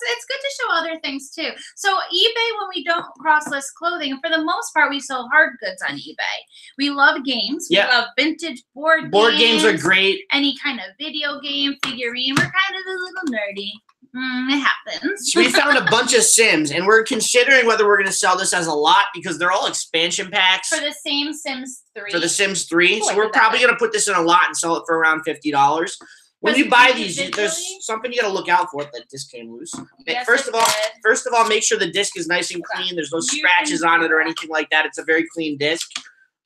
It's good to show other things too. So eBay, when we don't cross-list clothing, for the most part, we sell hard goods on eBay. We love games. We love vintage board games. Board games are great. Any kind of video game, figurine. We're kind of a little nerdy. It happens. So we found a bunch of Sims, and we're considering whether we're going to sell this as a lot because they're all expansion packs. For the same Sims 3. For the Sims 3. So we're probably going to put this in a lot and sell it for around $50. When you buy these, there's something you got to look out for. That disc came loose. Yes, first of all, make sure the disc is nice and clean. There's no scratches on it or anything like that. It's a very clean disc.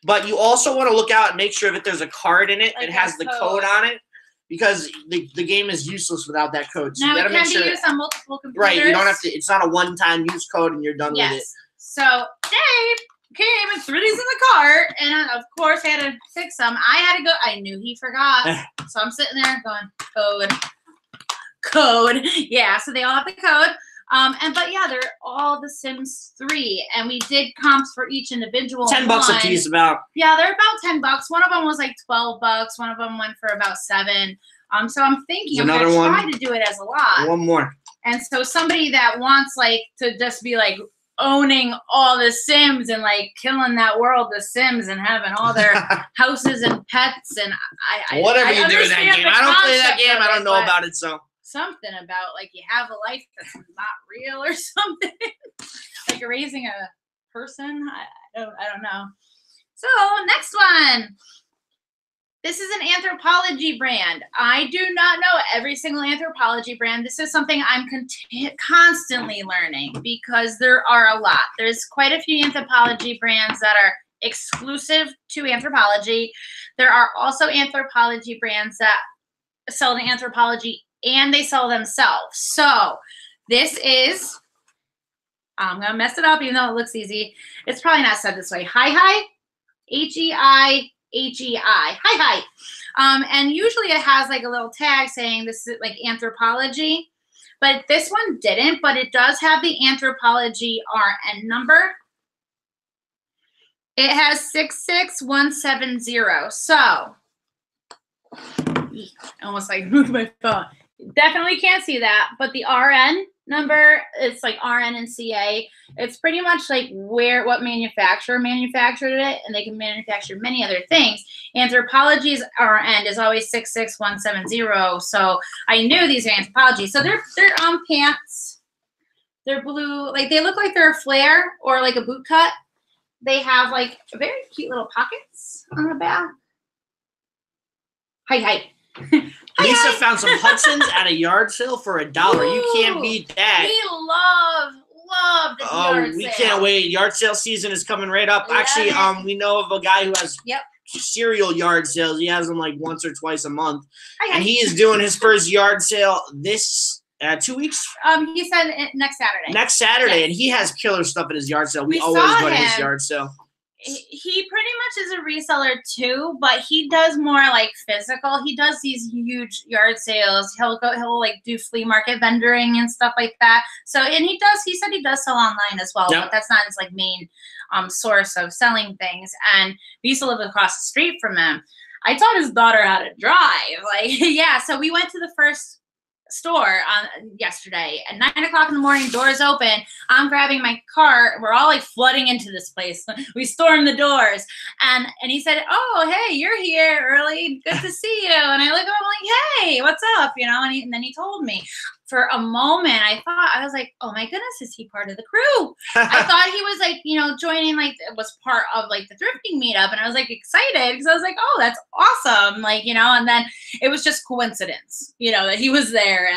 But you also want to look out and make sure that there's a card in it that has the code on it, because the game is useless without that code. So now, you got to make sure it can be used on multiple computers. Right, you don't have to. It's not a one-time use code and you're done with it. So, Dave, came and threw these in the cart, and of course I had to fix them. I had to go. I knew he forgot, so I'm sitting there going code. Yeah, so they all have the code. But yeah, they're all the Sims 3, and we did comps for each individual. $10 a piece, about. Yeah, they're about $10. One of them was like $12. One of them went for about $7. So I'm thinking I'm gonna try to do it as a lot. One more. And so somebody that wants like to just be like owning all the Sims and like killing that world of Sims and having all their houses and pets and whatever you do in that game. I don't play that game. I don't know about it, so. Something about like you have a life that's not real or something. Like you're raising a person. I don't know. So next one. This is an Anthropologie brand. I do not know every single Anthropologie brand. This is something I'm constantly learning because there are a lot. There's quite a few Anthropologie brands that are exclusive to Anthropologie. There are also Anthropologie brands that sell to Anthropologie and they sell themselves. So this is, I'm going to mess it up even though it looks easy. It's probably not said this way. Hi. H-E-I. Hi. And usually it has like a little tag saying this is like Anthropologie, but this one didn't, but it does have the Anthropologie RN number. It has 66170. So, I almost like moved my phone. Definitely can't see that, but the RN number, it's like RN and CA. It's pretty much like what manufacturer manufactured it, and they can manufacture many other things. Anthropologie's RN is always 66170, so I knew these are Anthropologie. So they're pants. They're blue, like they look like they're a flare or like a boot cut. They have like very cute little pockets on the back. Hi. Lisa found some Hudsons at a yard sale for $1. You can't beat that. We love the yard sale. We can't wait. Yard sale season is coming right up. Yeah. Actually, we know of a guy who has serial yard sales. He has them like once or twice a month. And he is doing his first yard sale this 2 weeks. He said next Saturday. Next Saturday, yes. And he has killer stuff at his yard sale. We always go to his yard sale. He pretty much is a reseller too, but he does more like physical. He does these huge yard sales. He'll like do flea market vendoring and stuff like that. So, and he said he does sell online as well, but that's not his like main source of selling things. And we used to live across the street from him. I taught his daughter how to drive. Like, yeah. So we went to the first store yesterday at 9 o'clock in the morning, doors open. I'm grabbing my car. We're all like flooding into this place. We stormed the doors, and he said, "Oh, hey, you're here early. Good to see you." And I look at him like, "Hey, what's up?" You know. And then he told me. For a moment, I was like, "Oh my goodness, is he part of the crew?" I thought he was like, joining, like, was part of like the thrifting meetup, and I was like excited because I was like, "Oh, that's awesome!" Like, and then it was just coincidence, that he was there.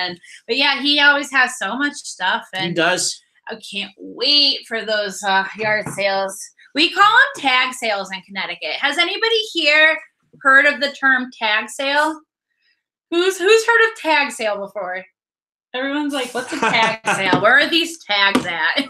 But yeah, he always has so much stuff, and he does. I can't wait for those yard sales. We call them tag sales in Connecticut. Has anybody here heard of the term tag sale? Who's heard of tag sale before? Everyone's like, what's a tag sale? Where are these tags at?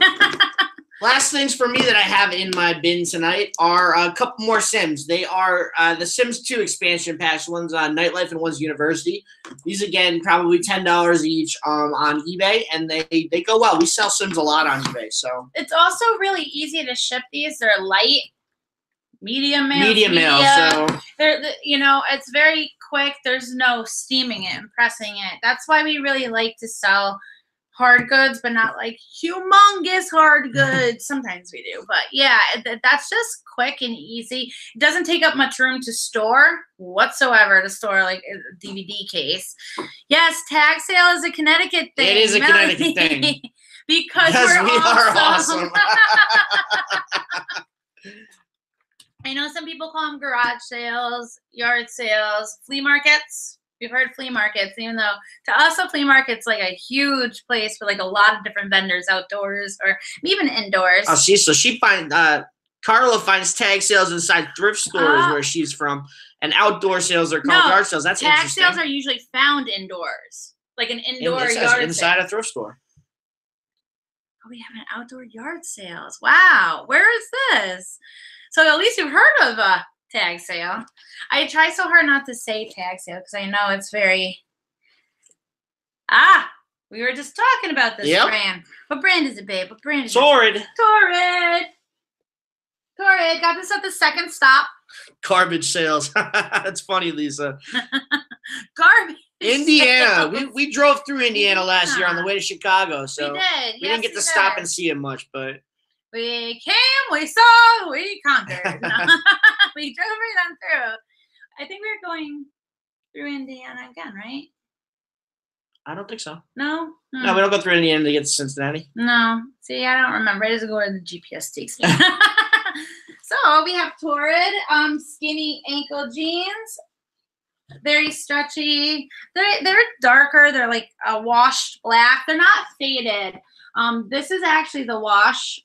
Last things for me that I have in my bin tonight are a couple more Sims. They are the Sims 2 expansion packs. One's Nightlife and one's University. These, again, probably $10 each on eBay, and they go well. We sell Sims a lot on eBay. So it's also really easy to ship these. They're light. Medium mail. So they're it's very quick. There's no steaming it and pressing it. That's why we really like to sell hard goods, but not like humongous hard goods. Sometimes we do, but yeah, that's just quick and easy. It doesn't take up much room to store whatsoever. To store like a DVD case. Yes, tag sale is a Connecticut thing. It is a Connecticut thing because we are awesome. I know some people call them garage sales, yard sales, flea markets. We've heard flea markets, even though to us a flea market's like a huge place for like a lot of different vendors outdoors or even indoors. Oh, so she finds Carla finds tag sales inside thrift stores where she's from, and outdoor sales are called yard sales. That's interesting. Tag sales are usually found indoors, like an indoor yard inside a thrift store. Oh, we have an outdoor yard sales. Wow. Where is this? So at least you've heard of a tag sale. I try so hard not to say tag sale because I know it's very... we were just talking about this brand. What brand is it, babe? What brand is it? Torrid. Torrid. Torrid. Got this at the second stop. Garbage sales. That's funny, Lisa. Garbage. Indiana. We drove through Indiana last year on the way to Chicago, so we did. We didn't get to stop and see it much, but we came, we saw, we conquered. We drove right on through. I think we're going through Indiana again, right? I don't think so. No? No, we don't go through Indiana to get to Cincinnati. No. See, I don't remember. I just go where the GPS takes me. So we have Torrid, skinny ankle jeans. Very stretchy. They're darker. They're like a washed black. They're not faded. This is actually the wash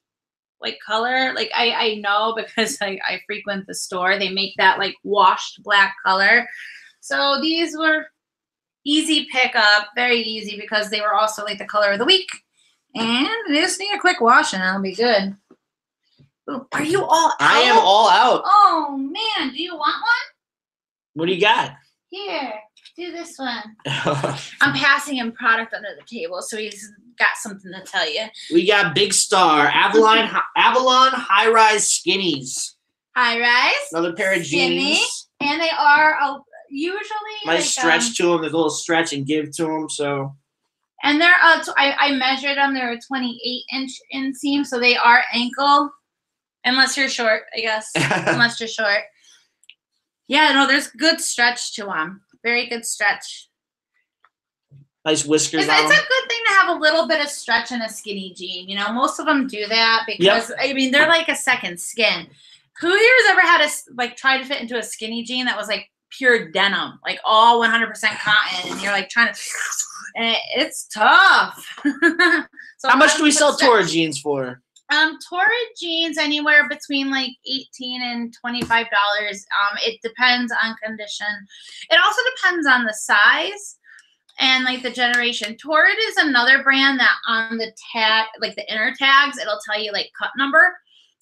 like color. Like I know because I frequent the store. They make that like washed black color. So these were easy pickup, very easy because they were also like the color of the week. And they just need a quick wash and it'll be good. Ooh, are you all out? I am all out. Oh man, do you want one? What do you got? Here, do this one. I'm passing him product under the table, so he's got something to tell you. We got Big Star, Avalon high-rise skinnies. High-rise. Another pair of jeans. And they are usually nice like, stretch to them. There's a little stretch and give to them. So. And they're I measured them. They're a 28-inch inseam, so they are ankle, unless you're short, I guess. Unless you're short. Yeah, no, there's good stretch to them. Very good stretch. Nice whiskers It's on a them. good thing to have a little bit of stretch in a skinny jean. You know, most of them do that because, I mean, they're like a second skin. Who here has ever had try to fit into a skinny jean that was like pure denim, like all 100% cotton, and you're like trying to, and it's tough. So how much do we sell Torrid jeans for? Torrid jeans anywhere between like $18 and $25. It depends on condition. It also depends on the size and like the generation. Torrid is another brand that on the tag, like the inner tags, it'll tell you like cut number,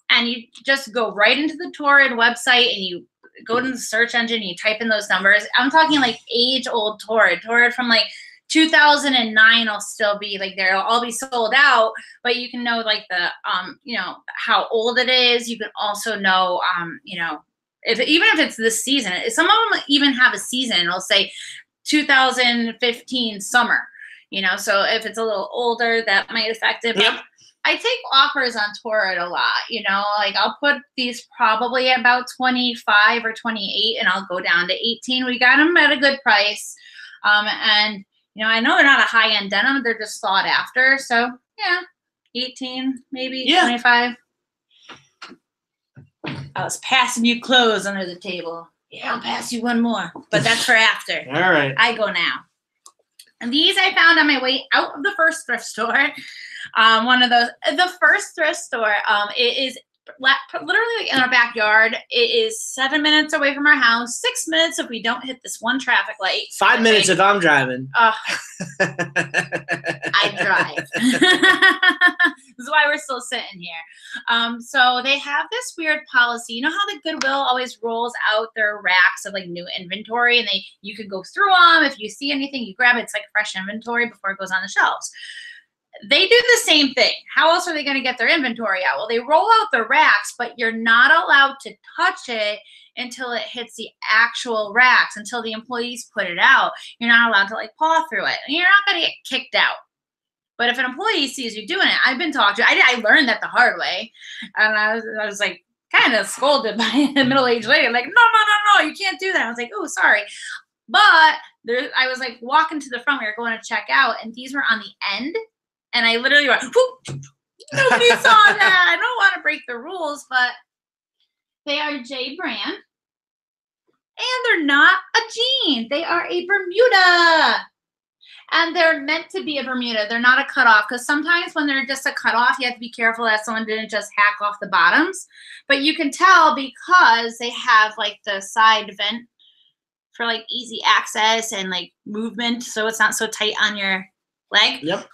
and you just go right into the Torrid website and you go to the search engine and you type in those numbers. I'm talking like age-old Torrid. Torrid from like 2009 will still be like there. It'll all be sold out, but you can know like the you know how old it is. You can also know you know even if it's this season. Some of them even have a season. It'll say 2015 summer. You know, so if it's a little older, that might affect it. But I take offers on Torrid a lot. You know, like I'll put these probably about 25 or 28, and I'll go down to 18. We got them at a good price, and you know, I know they're not a high-end denim. They're just sought after. So, yeah, 18, maybe 25. I was passing you clothes under the table. Yeah, I'll pass you one more. But that's for after. All right. I go now. And these I found on my way out of the first thrift store. One of those. The first thrift store, it is literally in our backyard. It is 7 minutes away from our house, 6 minutes if we don't hit this one traffic light. 5 minutes if I'm driving. I drive. This is why we're still sitting here. So they have this weird policy. You know how the Goodwill always rolls out their racks of like new inventory, and you can go through them. If you see anything, you grab it. It's like fresh inventory before it goes on the shelves. They do the same thing. How else are they going to get their inventory out? Well, they roll out the racks, but you're not allowed to touch it until it hits the actual racks, until the employees put it out. You're not allowed to like paw through it. And you're not going to get kicked out. But if an employee sees you doing it, I've been talked to. I learned that the hard way. And I was like kind of scolded by a middle-aged lady. Like, no, you can't do that. I was like, oh, sorry. But I was like walking to the front. We were going to check out, and these were on the end. And I literally went, whoop, nobody saw that. I don't want to break the rules, but they are J brand. And they're not a jean. They are a Bermuda. And they're meant to be a Bermuda. They're not a cutoff. Because sometimes when they're just a cutoff, you have to be careful that someone didn't just hack off the bottoms. But you can tell because they have like the side vent for like easy access and like movement. So it's not so tight on your leg. Yep.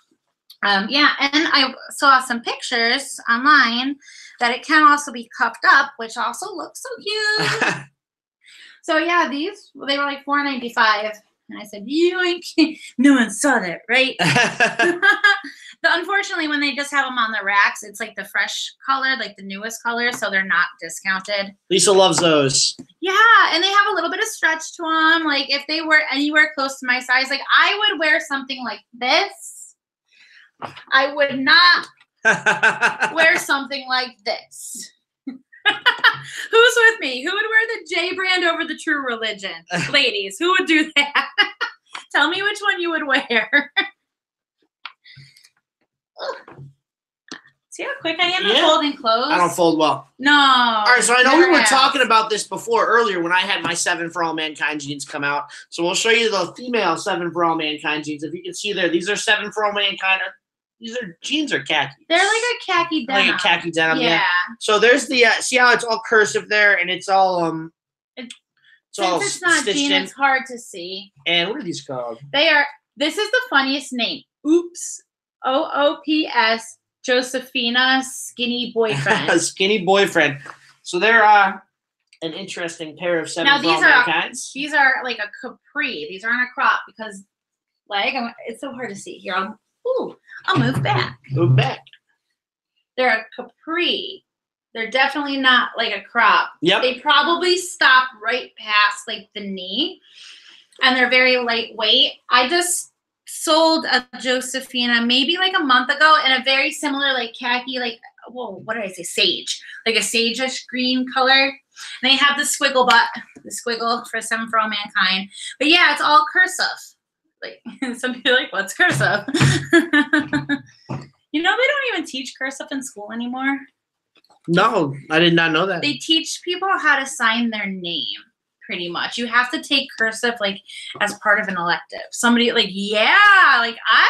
Yeah, and I saw some pictures online that it can also be cuffed up, which also looks so cute. So yeah, these, they were like $4.95. And I said, you ain't kidding. No one saw that, right? Unfortunately, when they just have them on the racks, it's like the fresh color, like the newest color, so they're not discounted. Lisa loves those. Yeah, and they have a little bit of stretch to them. Like if they were anywhere close to my size, like I would wear something like this. I would not wear something like this. Who's with me? Who would wear the J brand over the True Religion? Ladies, who would do that? Tell me which one you would wear. See how quick I am at folding clothes? I don't fold well. No. All right, so I know we were talking about this before earlier when I had my 7 for All Mankind jeans come out. So we'll show you the female 7 for All Mankind jeans. If you can see there, these are 7 for All Mankind. These are jeans or khaki? They're like a khaki denim. Like a khaki denim, yeah. So there's the, see how it's all cursive there and it's all, it's all since it's not jean, it's hard to see. And what are these called? They are, this is the funniest name. Oops. OOPS. Josephina Skinny Boyfriend. Skinny Boyfriend. So they're an interesting pair of 7 for All Mankinds. These are like a capri. These aren't a crop because, like, it's so hard to see here. I'll move back. Move back. They're a capri. They're definitely not like a crop. Yep. They probably stop right past like the knee, and they're very lightweight. I just sold a Josephina maybe like a month ago in a very similar like khaki, like, whoa, what did I say? Sage. Like a sage-ish green color. And they have the squiggle the squiggle for 7 for All Mankind. But yeah, it's all cursive. Like some people are like, what's cursive? You know, they don't even teach cursive in school anymore. No, I did not know that. They teach people how to sign their name. Pretty much. You have to take cursive like as part of an elective. Somebody like, yeah, like I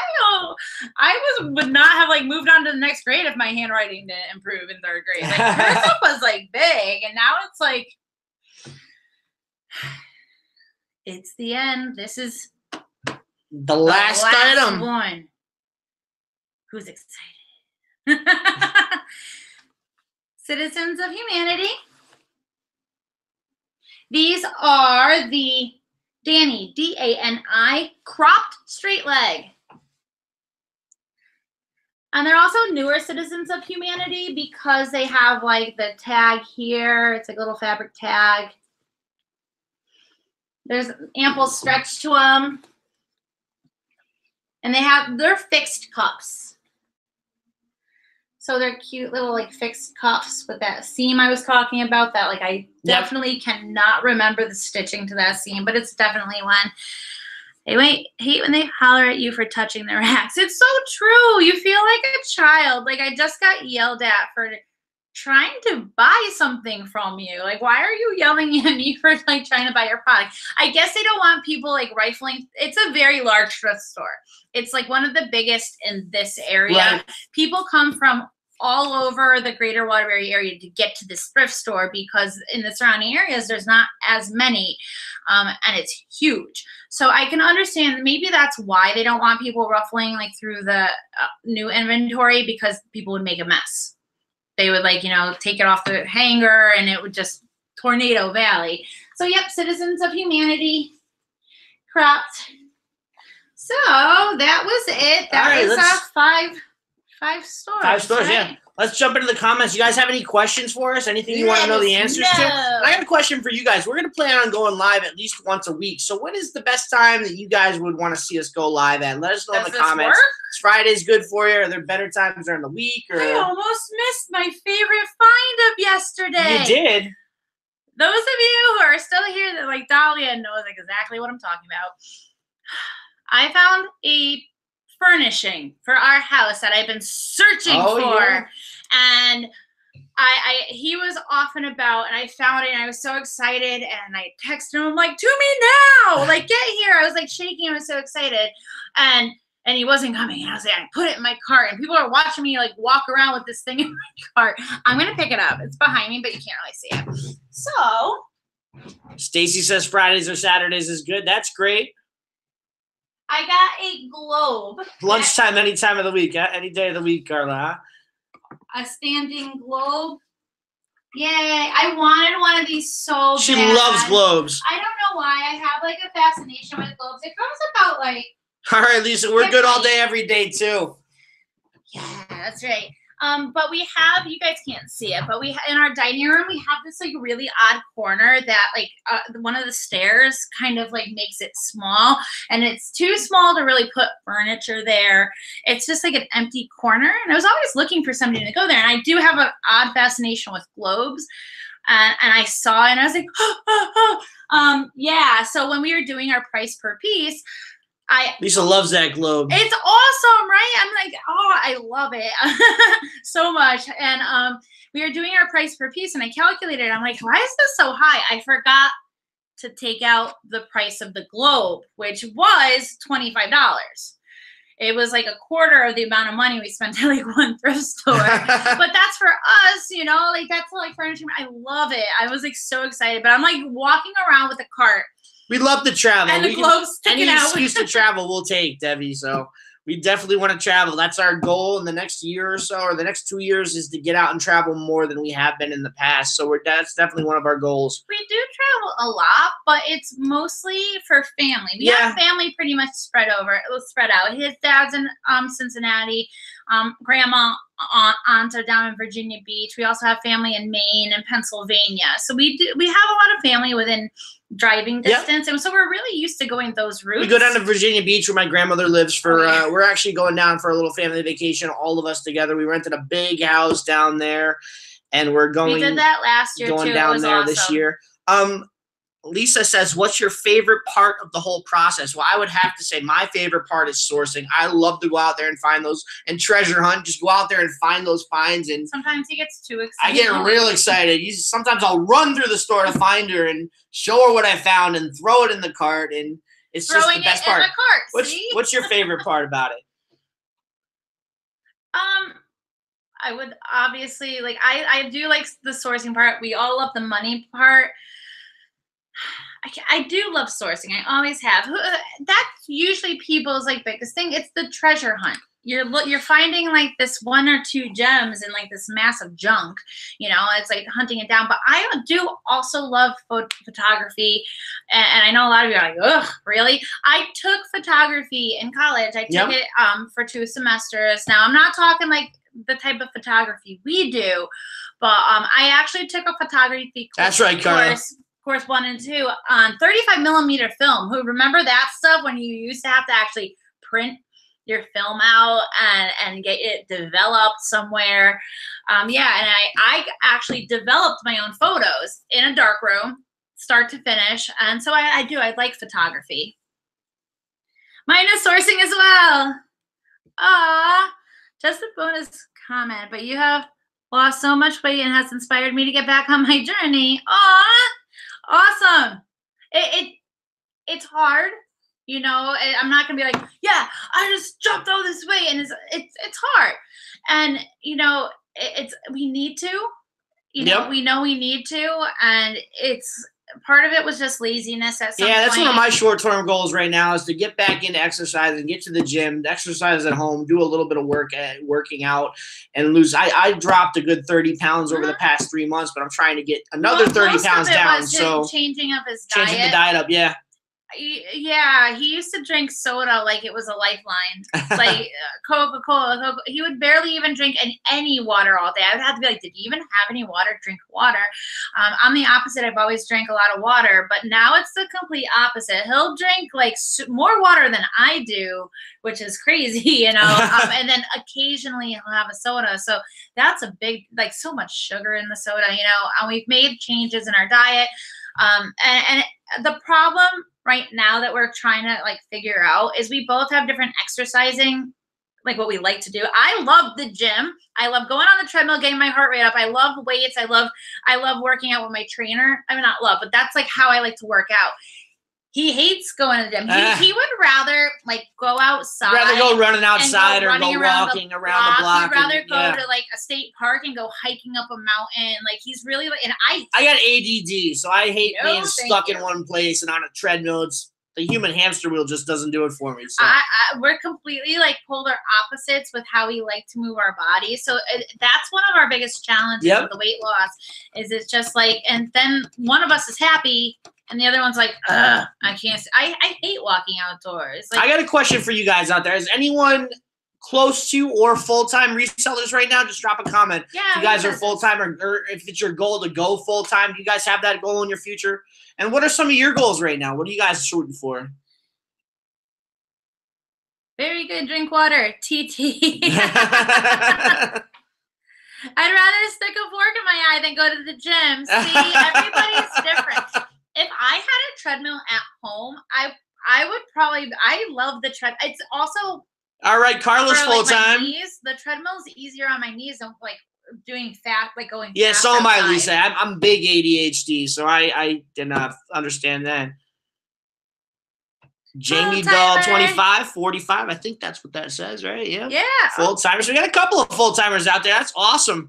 would not have like moved on to the next grade if my handwriting didn't improve in 3rd grade. Like cursive was like big, and now it's like it's the end. This is the last item. One. Who's excited? Citizens of Humanity. These are the Dani, D-A-N-I, cropped straight leg. And they're also newer Citizens of Humanity because they have like the tag here. It's like a little fabric tag. There's ample stretch to them. And they're fixed cuffs. So they're cute little like fixed cuffs with that seam I was talking about. That like I definitely cannot remember the stitching to that seam, but it's definitely one. They hate when they holler at you for touching their racks. It's so true. You feel like a child. Like I just got yelled at for trying to buy something from you. Like, why are you yelling at me for like trying to buy your product? I guess they don't want people like rifling. It's a very large thrift store. It's like one of the biggest in this area. Right. People come from all over the greater Waterbury area to get to this thrift store because in the surrounding areas, there's not as many, and it's huge. So I can understand maybe that's why they don't want people ruffling like through the new inventory, because people would make a mess. They would like, you know, take it off the hanger and it would just tornado valley. So yep, Citizens of Humanity, cropped. So that was it. That was 5 stores. 5 stores, right? Yeah. Let's jump into the comments. You guys have any questions for us? Anything you want to know the answers to? I got a question for you guys. We're going to plan on going live at least once a week. So when is the best time that you guys would want to see us go live at? Let us know in the comments. Is Friday's good for you? Are there better times during the week? Or? I almost missed my favorite find of yesterday. You did? Those of you who are still here, that like Dahlia knows exactly what I'm talking about. I found a furnishing for our house that I've been searching for. Yeah. And he was off and about, and I found it, and I was so excited, and I texted him, I'm like, to me now, like, get here. I was like shaking, I was so excited, and he wasn't coming, and I was like, I put it in my cart, and people are watching me like walk around with this thing in my cart. I'm gonna pick it up. It's behind me, but you can't really see it. So Stacy says Fridays or Saturdays is good. That's great. I got a globe. Lunchtime, any time of the week, any day of the week, Carla. A standing globe. Yay! I wanted one of these so She bad. loves globes. I don't know why. I have like a fascination with globes. It comes about like. All right, Lisa, we're good all day, every day too. Yeah, that's right. But we have, you guys can't see it, but we in our dining room we have this like really odd corner that like one of the stairs kind of like makes it small, and it's too small to really put furniture there. It's just like an empty corner, and I was always looking for somebody to go there. And I do have an odd fascination with globes, and I saw it and I was like, yeah. So when we were doing our price per piece. Lisa loves that globe. It's awesome, right? I'm like, oh, I love it so much. And we were doing our price per piece, and I calculated. I'm like, why is this so high? I forgot to take out the price of the globe, which was $25. It was like a quarter of the amount of money we spent at like one thrift store. But that's for us, you know, like that's like furniture. I love it. I was like so excited, but I'm like walking around with a cart. We love to travel. And the globe's sticking out. Any excuse to travel, we'll take, Debbie. So we definitely want to travel. That's our goal in the next year or so, or the next 2 years, is to get out and travel more than we have been in the past. So that's definitely one of our goals. We do travel a lot, but it's mostly for family. We have family pretty much spread out. His dad's in Cincinnati. Grandma, aunt are down in Virginia Beach. We also have family in Maine and Pennsylvania. So we have a lot of family within driving distance, and so we're really used to going those routes. We go down to Virginia Beach where my grandmother lives for we're actually going down for a little family vacation, all of us together. We rented a big house down there, and we're going. We did that last year going too. down it was there awesome. This year. Lisa says, what's your favorite part of the whole process? Well, I would have to say my favorite part is sourcing. I love to go out there and find those and treasure hunt. Just go out there and find those finds. And sometimes he gets too excited. I get real excited. Sometimes I'll run through the store to find her and show her what I found and throw it in the cart. And it's just the best part. What's your favorite part about it? I would obviously like I do like the sourcing part. We all love the money part. I do love sourcing. I always have. That's usually people's like biggest thing. It's the treasure hunt. You're finding like this 1 or 2 gems in like this massive junk. You know, it's like hunting it down. But I do also love photography, and I know a lot of you are like, ugh, really? I took photography in college. I took it for 2 semesters. Now I'm not talking like the type of photography we do, but I actually took a photography course. That's right, Carla. Course 1 and 2 on 35mm film. Who remember that stuff when you used to have to actually print your film out and get it developed somewhere? And I actually developed my own photos in a dark room, start to finish. And so I like photography. Mine is sourcing as well. Just a bonus comment, but you have lost so much weight and has inspired me to get back on my journey. Awesome. It's hard, you know. I'm not gonna be like, yeah, I just dropped all this weight, and it's hard. And you know, we need to, you know, we know we need to, and it's part of it was just laziness at some point. That's one of my short-term goals right now, is to get back into exercise and get to the gym, exercise at home, do a little bit of working out, and lose. I dropped a good 30 pounds over the past 3 months, but I'm trying to get another 30 pounds down. So changing up his diet. Changing the diet up, yeah. Yeah, he used to drink soda like it was a lifeline, like Coca-Cola. He would barely even drink any water all day. I would have to be like, did you even have any water? Drink water. I'm the opposite. I've always drank a lot of water, but now it's the complete opposite. He'll drink like more water than I do, which is crazy, you know. And then occasionally he'll have a soda. So that's a big, like, so much sugar in the soda, you know. And we've made changes in our diet. And the problem right now that we're trying to like figure out is we both have different exercising, like what we like to do. I love the gym. I love going on the treadmill, getting my heart rate up. I love weights. I love working out with my trainer. I mean, not love, but that's like how I like to work out. He hates going to the gym. He would rather like go outside. Rather go running outside or go walking around the block. He'd rather go to like a state park and go hiking up a mountain. Like he's really like, and I got ADD, so I hate being stuck in one place and on a treadmill. It's the human hamster wheel just doesn't do it for me. So. We're completely like polar opposites with how we like to move our bodies. So that's one of our biggest challenges with the weight loss is it's just like, and then one of us is happy and the other one's like, ugh, I can't. I hate walking outdoors. Like, I got a question for you guys out there. Is anyone close to or full-time resellers right now? Just drop a comment. Yeah, if you guys are full-time or if it's your goal to go full-time. Do you guys have that goal in your future? And what are some of your goals right now? What are you guys shooting for? Very good. Drink water. TT. I'd rather stick a fork in my eye than go to the gym. See, everybody's different. If I had a treadmill at home, I would probably, I love the tread. It's also all right, Carla's full time. The treadmill's easier on my knees than like doing fast, like going. Yeah, fast so am I, outside. Lisa. I'm big ADHD, so I did not understand that. Jamie Doll 25, 45. I think that's what that says, right? Yeah. Yeah. Full timers. We got a couple of full timers out there. That's awesome.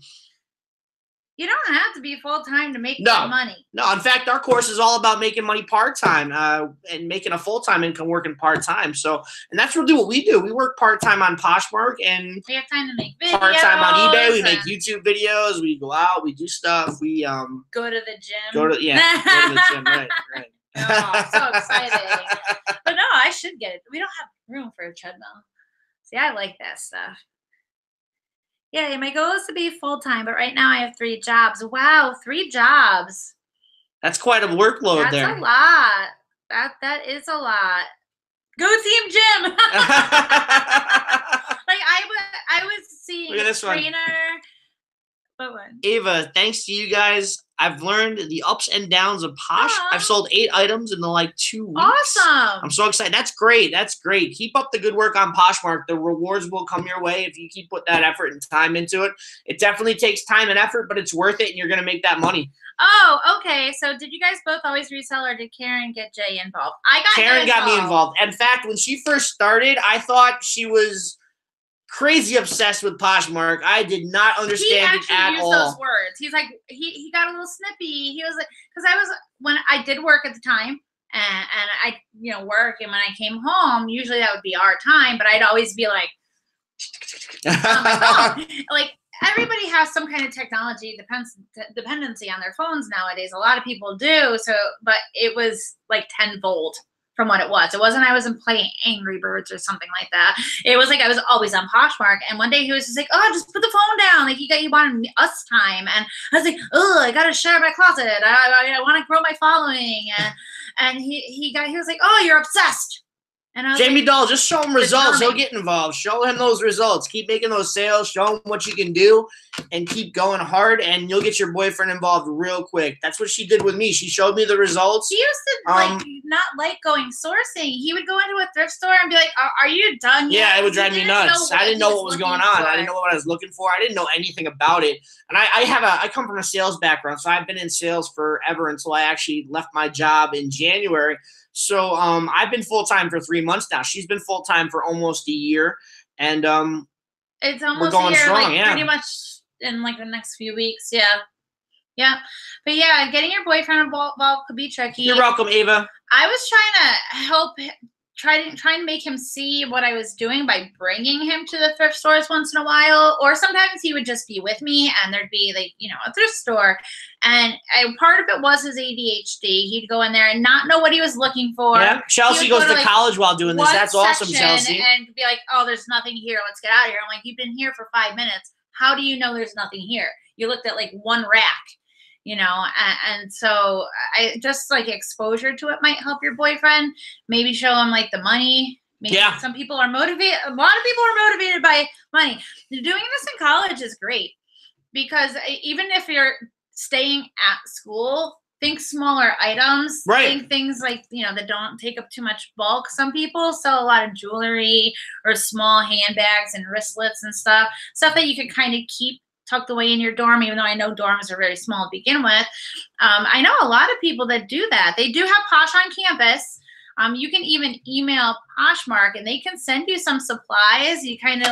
You don't have to be full time to make money. No, in fact, our course is all about making money part time and making a full time income working part time. So, and that's really what we do. We work part time on Poshmark and we have time to make videos. Part time on eBay. We make YouTube videos. We go out. We do stuff. We go to the gym. Go to the gym. Right. Oh, I'm so exciting. But no, I should get it. We don't have room for a treadmill. See, I like that stuff. Yeah, my goal is to be full-time, but right now I have 3 jobs. Wow, 3 jobs. That's quite a workload there. That's a lot. That is a lot. Go Team Gym. Like I was seeing Look at this trainer. What one? Ava, thanks to you guys, I've learned the ups and downs of Posh. I've sold 8 items in the 2 weeks. Awesome. I'm so excited. That's great. That's great. Keep up the good work on Poshmark. The rewards will come your way if you keep putting that effort and time into it. It definitely takes time and effort, but it's worth it, and you're going to make that money. Oh, okay. So did you guys both always resell, or did Karen get Jay involved? Karen got me involved. In fact, when she first started, I thought she was crazy obsessed with Poshmark. I did not understand it at all. He actually used those words. He's like, he got a little snippy. He was like, because when I did work at the time, and I, work, and when I came home, usually that would be our time, but I'd always be like, on my phone. Like, everybody has some kind of technology dependency on their phones nowadays. A lot of people do. So, but it was like tenfold from what it was. It wasn't I wasn't playing Angry Birds or something like that. It was like I was always on Poshmark. And one day he was just like, oh, just put the phone down. Like he wanted us time. And I was like, oh, I got to share my closet. I want to grow my following. And he was like, oh, you're obsessed. And I was Jamie like, Doll, just show him results. He'll get involved. Show him those results. Keep making those sales. Show him what you can do and keep going hard, and you'll get your boyfriend involved real quick. That's what she did with me. She showed me the results. He used to not like going sourcing. He would go into a thrift store and be like, are you done yet? Yeah, it would drive me nuts. I didn't know what was going on. I didn't know what I was looking for. I didn't know anything about it. And I come from a sales background, so I've been in sales forever until I actually left my job in January. So I've been full-time for 3 months now. She's been full-time for almost a year. And it's almost we're going a year, strong, pretty much in the next few weeks. Yeah. Yeah. But yeah, getting your boyfriend involved could be tricky. You're welcome, Ava. I was trying to help trying to make him see what I was doing by bringing him to the thrift stores once in a while, or sometimes he would just be with me and there'd be a thrift store, and part of it was his ADHD. He'd go in there and not know what he was looking for. Yeah, Chelsea goes to college while doing this. That's awesome, Chelsea. And be like, oh, there's nothing here. Let's get out of here. I'm like, you've been here for 5 minutes. How do you know there's nothing here? You looked at one rack. And so I just exposure to it might help your boyfriend. Maybe show him the money. Maybe some people are motivated. A lot of people are motivated by money. Doing this in college is great because even if you're staying at school, think smaller items. Right. Think things that don't take up too much bulk. Some people sell a lot of jewelry or small handbags and wristlets and stuff that you could kind of keep tucked away in your dorm, even though I know dorms are very small to begin with. I know a lot of people that do that. They do have Posh on campus. You can even email Poshmark and they can send you some supplies. You kind of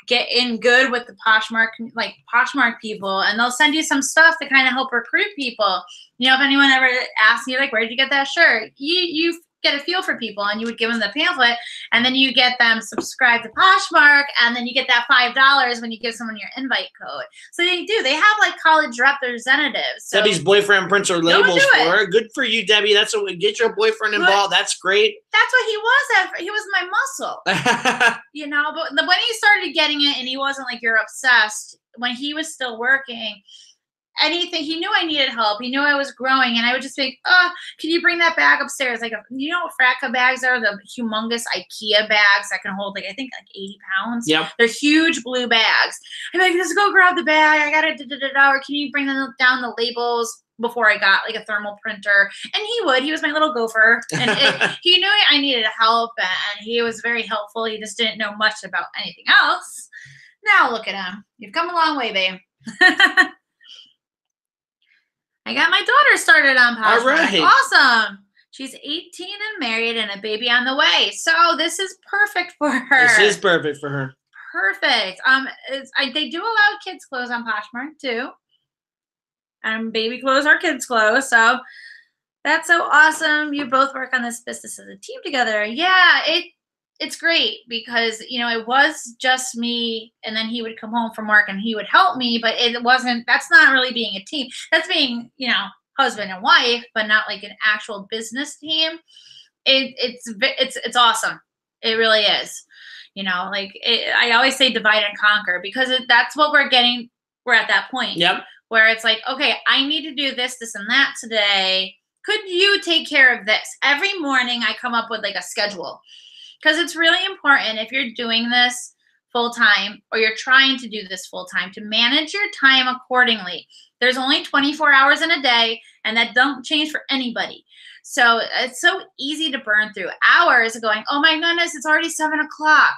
get in good with the Poshmark people, and they'll send you some stuff to kind of help recruit people. If anyone ever asks you where did you get that shirt? You get a feel for people, and you would give them the pamphlet, and then you get them subscribed to Poshmark, and then you get that $5 when you give someone your invite code. So they do. They have like college representatives. So Debbie's boyfriend prints her labels for her. Good for you, Debbie. That's what get your boyfriend involved. That's great. That's what he was. He was my muscle. You know, but when he started getting it, and he wasn't like, you're obsessed, when he was still working, anything, he knew I needed help. He knew I was growing, and I would just be like, oh, can you bring that bag upstairs? Like, you know what Fracka bags are? The humongous IKEA bags that can hold, like, I think like 80 pounds. Yep. They're huge blue bags. I'm like, just go grab the bag. I got it. Or can you bring down the labels before I got like a thermal printer? And he would. He was my little gopher. And he knew I needed help, and he was very helpful. He just didn't know much about anything else. Now look at him. You've come a long way, babe. I got my daughter started on Poshmark. All right. Awesome. She's 18 and married and a baby on the way. So this is perfect for her. This is perfect for her. Perfect. They do allow kids clothes on Poshmark too. Baby clothes are kids clothes. So that's so awesome. You both work on this business as a team together. Yeah, it's great because, you know, it was just me, and then he would come home from work and he would help me, but that's not really being a team. That's being, you know, husband and wife, but not like an actual business team. It's awesome. It really is. You know, like I always say divide and conquer, because that's what we're getting. We're at that point. Yep. Where it's like, okay, I need to do this, this, and that today. Could you take care of this? Every morning I come up with like a schedule. Because it's really important, if you're doing this full-time or you're trying to do this full-time, to manage your time accordingly. There's only 24 hours in a day, and that don't change for anybody. So it's so easy to burn through hours going, oh my goodness, it's already 7 o'clock.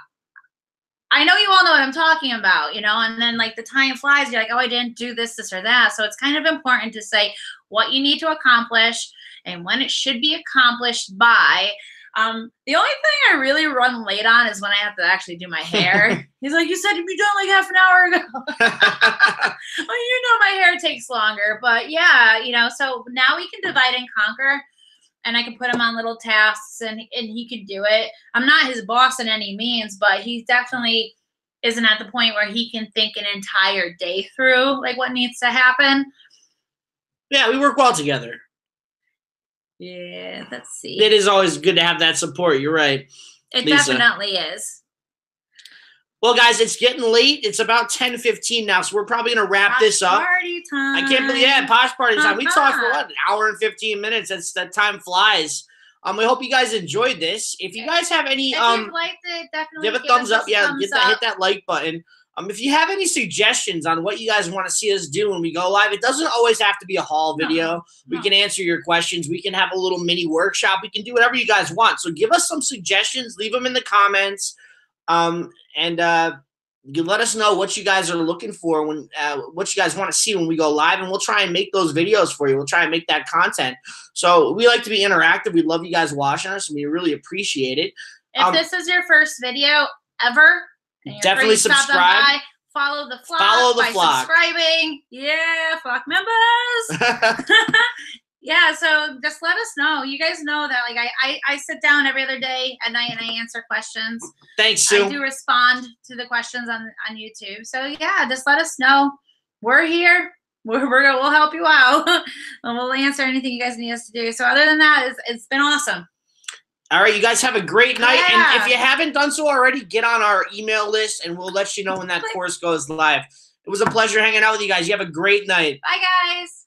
I know you all know what I'm talking about, you know, and then like the time flies. You're like, oh, I didn't do this, this, or that. So it's kind of important to say what you need to accomplish and when it should be accomplished by. The only thing I really run late on is when I have to actually do my hair. He's like, you said you'd be done like half an hour ago. Well, you know, my hair takes longer, but yeah, you know, so now we can divide and conquer, and I can put him on little tasks, and he can do it. I'm not his boss in any means, but he definitely isn't at the point where he can think an entire day through like what needs to happen. Yeah, we work well together. Yeah, let's see. It is always good to have that support. You're right. It Lisa. Definitely is. Well, guys, it's getting late. It's about 10:15 now, so we're probably going to wrap this up. Party time. I can't believe, yeah, Posh Party time. We talked for what, an hour and 15 minutes. That time flies. We hope you guys enjoyed this. If you guys have any, if you liked it, definitely give a thumbs up. Yeah, hit that like button. If you have any suggestions on what you guys want to see us do when we go live, it doesn't always have to be a haul video. We can answer your questions. We can have a little mini workshop. We can do whatever you guys want. So give us some suggestions. Leave them in the comments. You let us know what you guys are looking for, when what you guys want to see when we go live, and we'll try and make those videos for you. We'll try and make that content. So we like to be interactive. We love you guys watching us, and we really appreciate it. If this is your first video ever, definitely subscribe. Follow the flock by subscribing. Yeah, flock members. Yeah, so just let us know. You guys know that like I sit down every other day at night and I answer questions. Thanks, Sue. I do respond to the questions on YouTube. So yeah, just let us know. We're here. We'll help you out. And we'll answer anything you guys need us to do. So other than that, it's been awesome. All right, you guys have a great night. Yeah. And if you haven't done so already, get on our email list and we'll let you know when that course goes live. It was a pleasure hanging out with you guys. You have a great night. Bye, guys.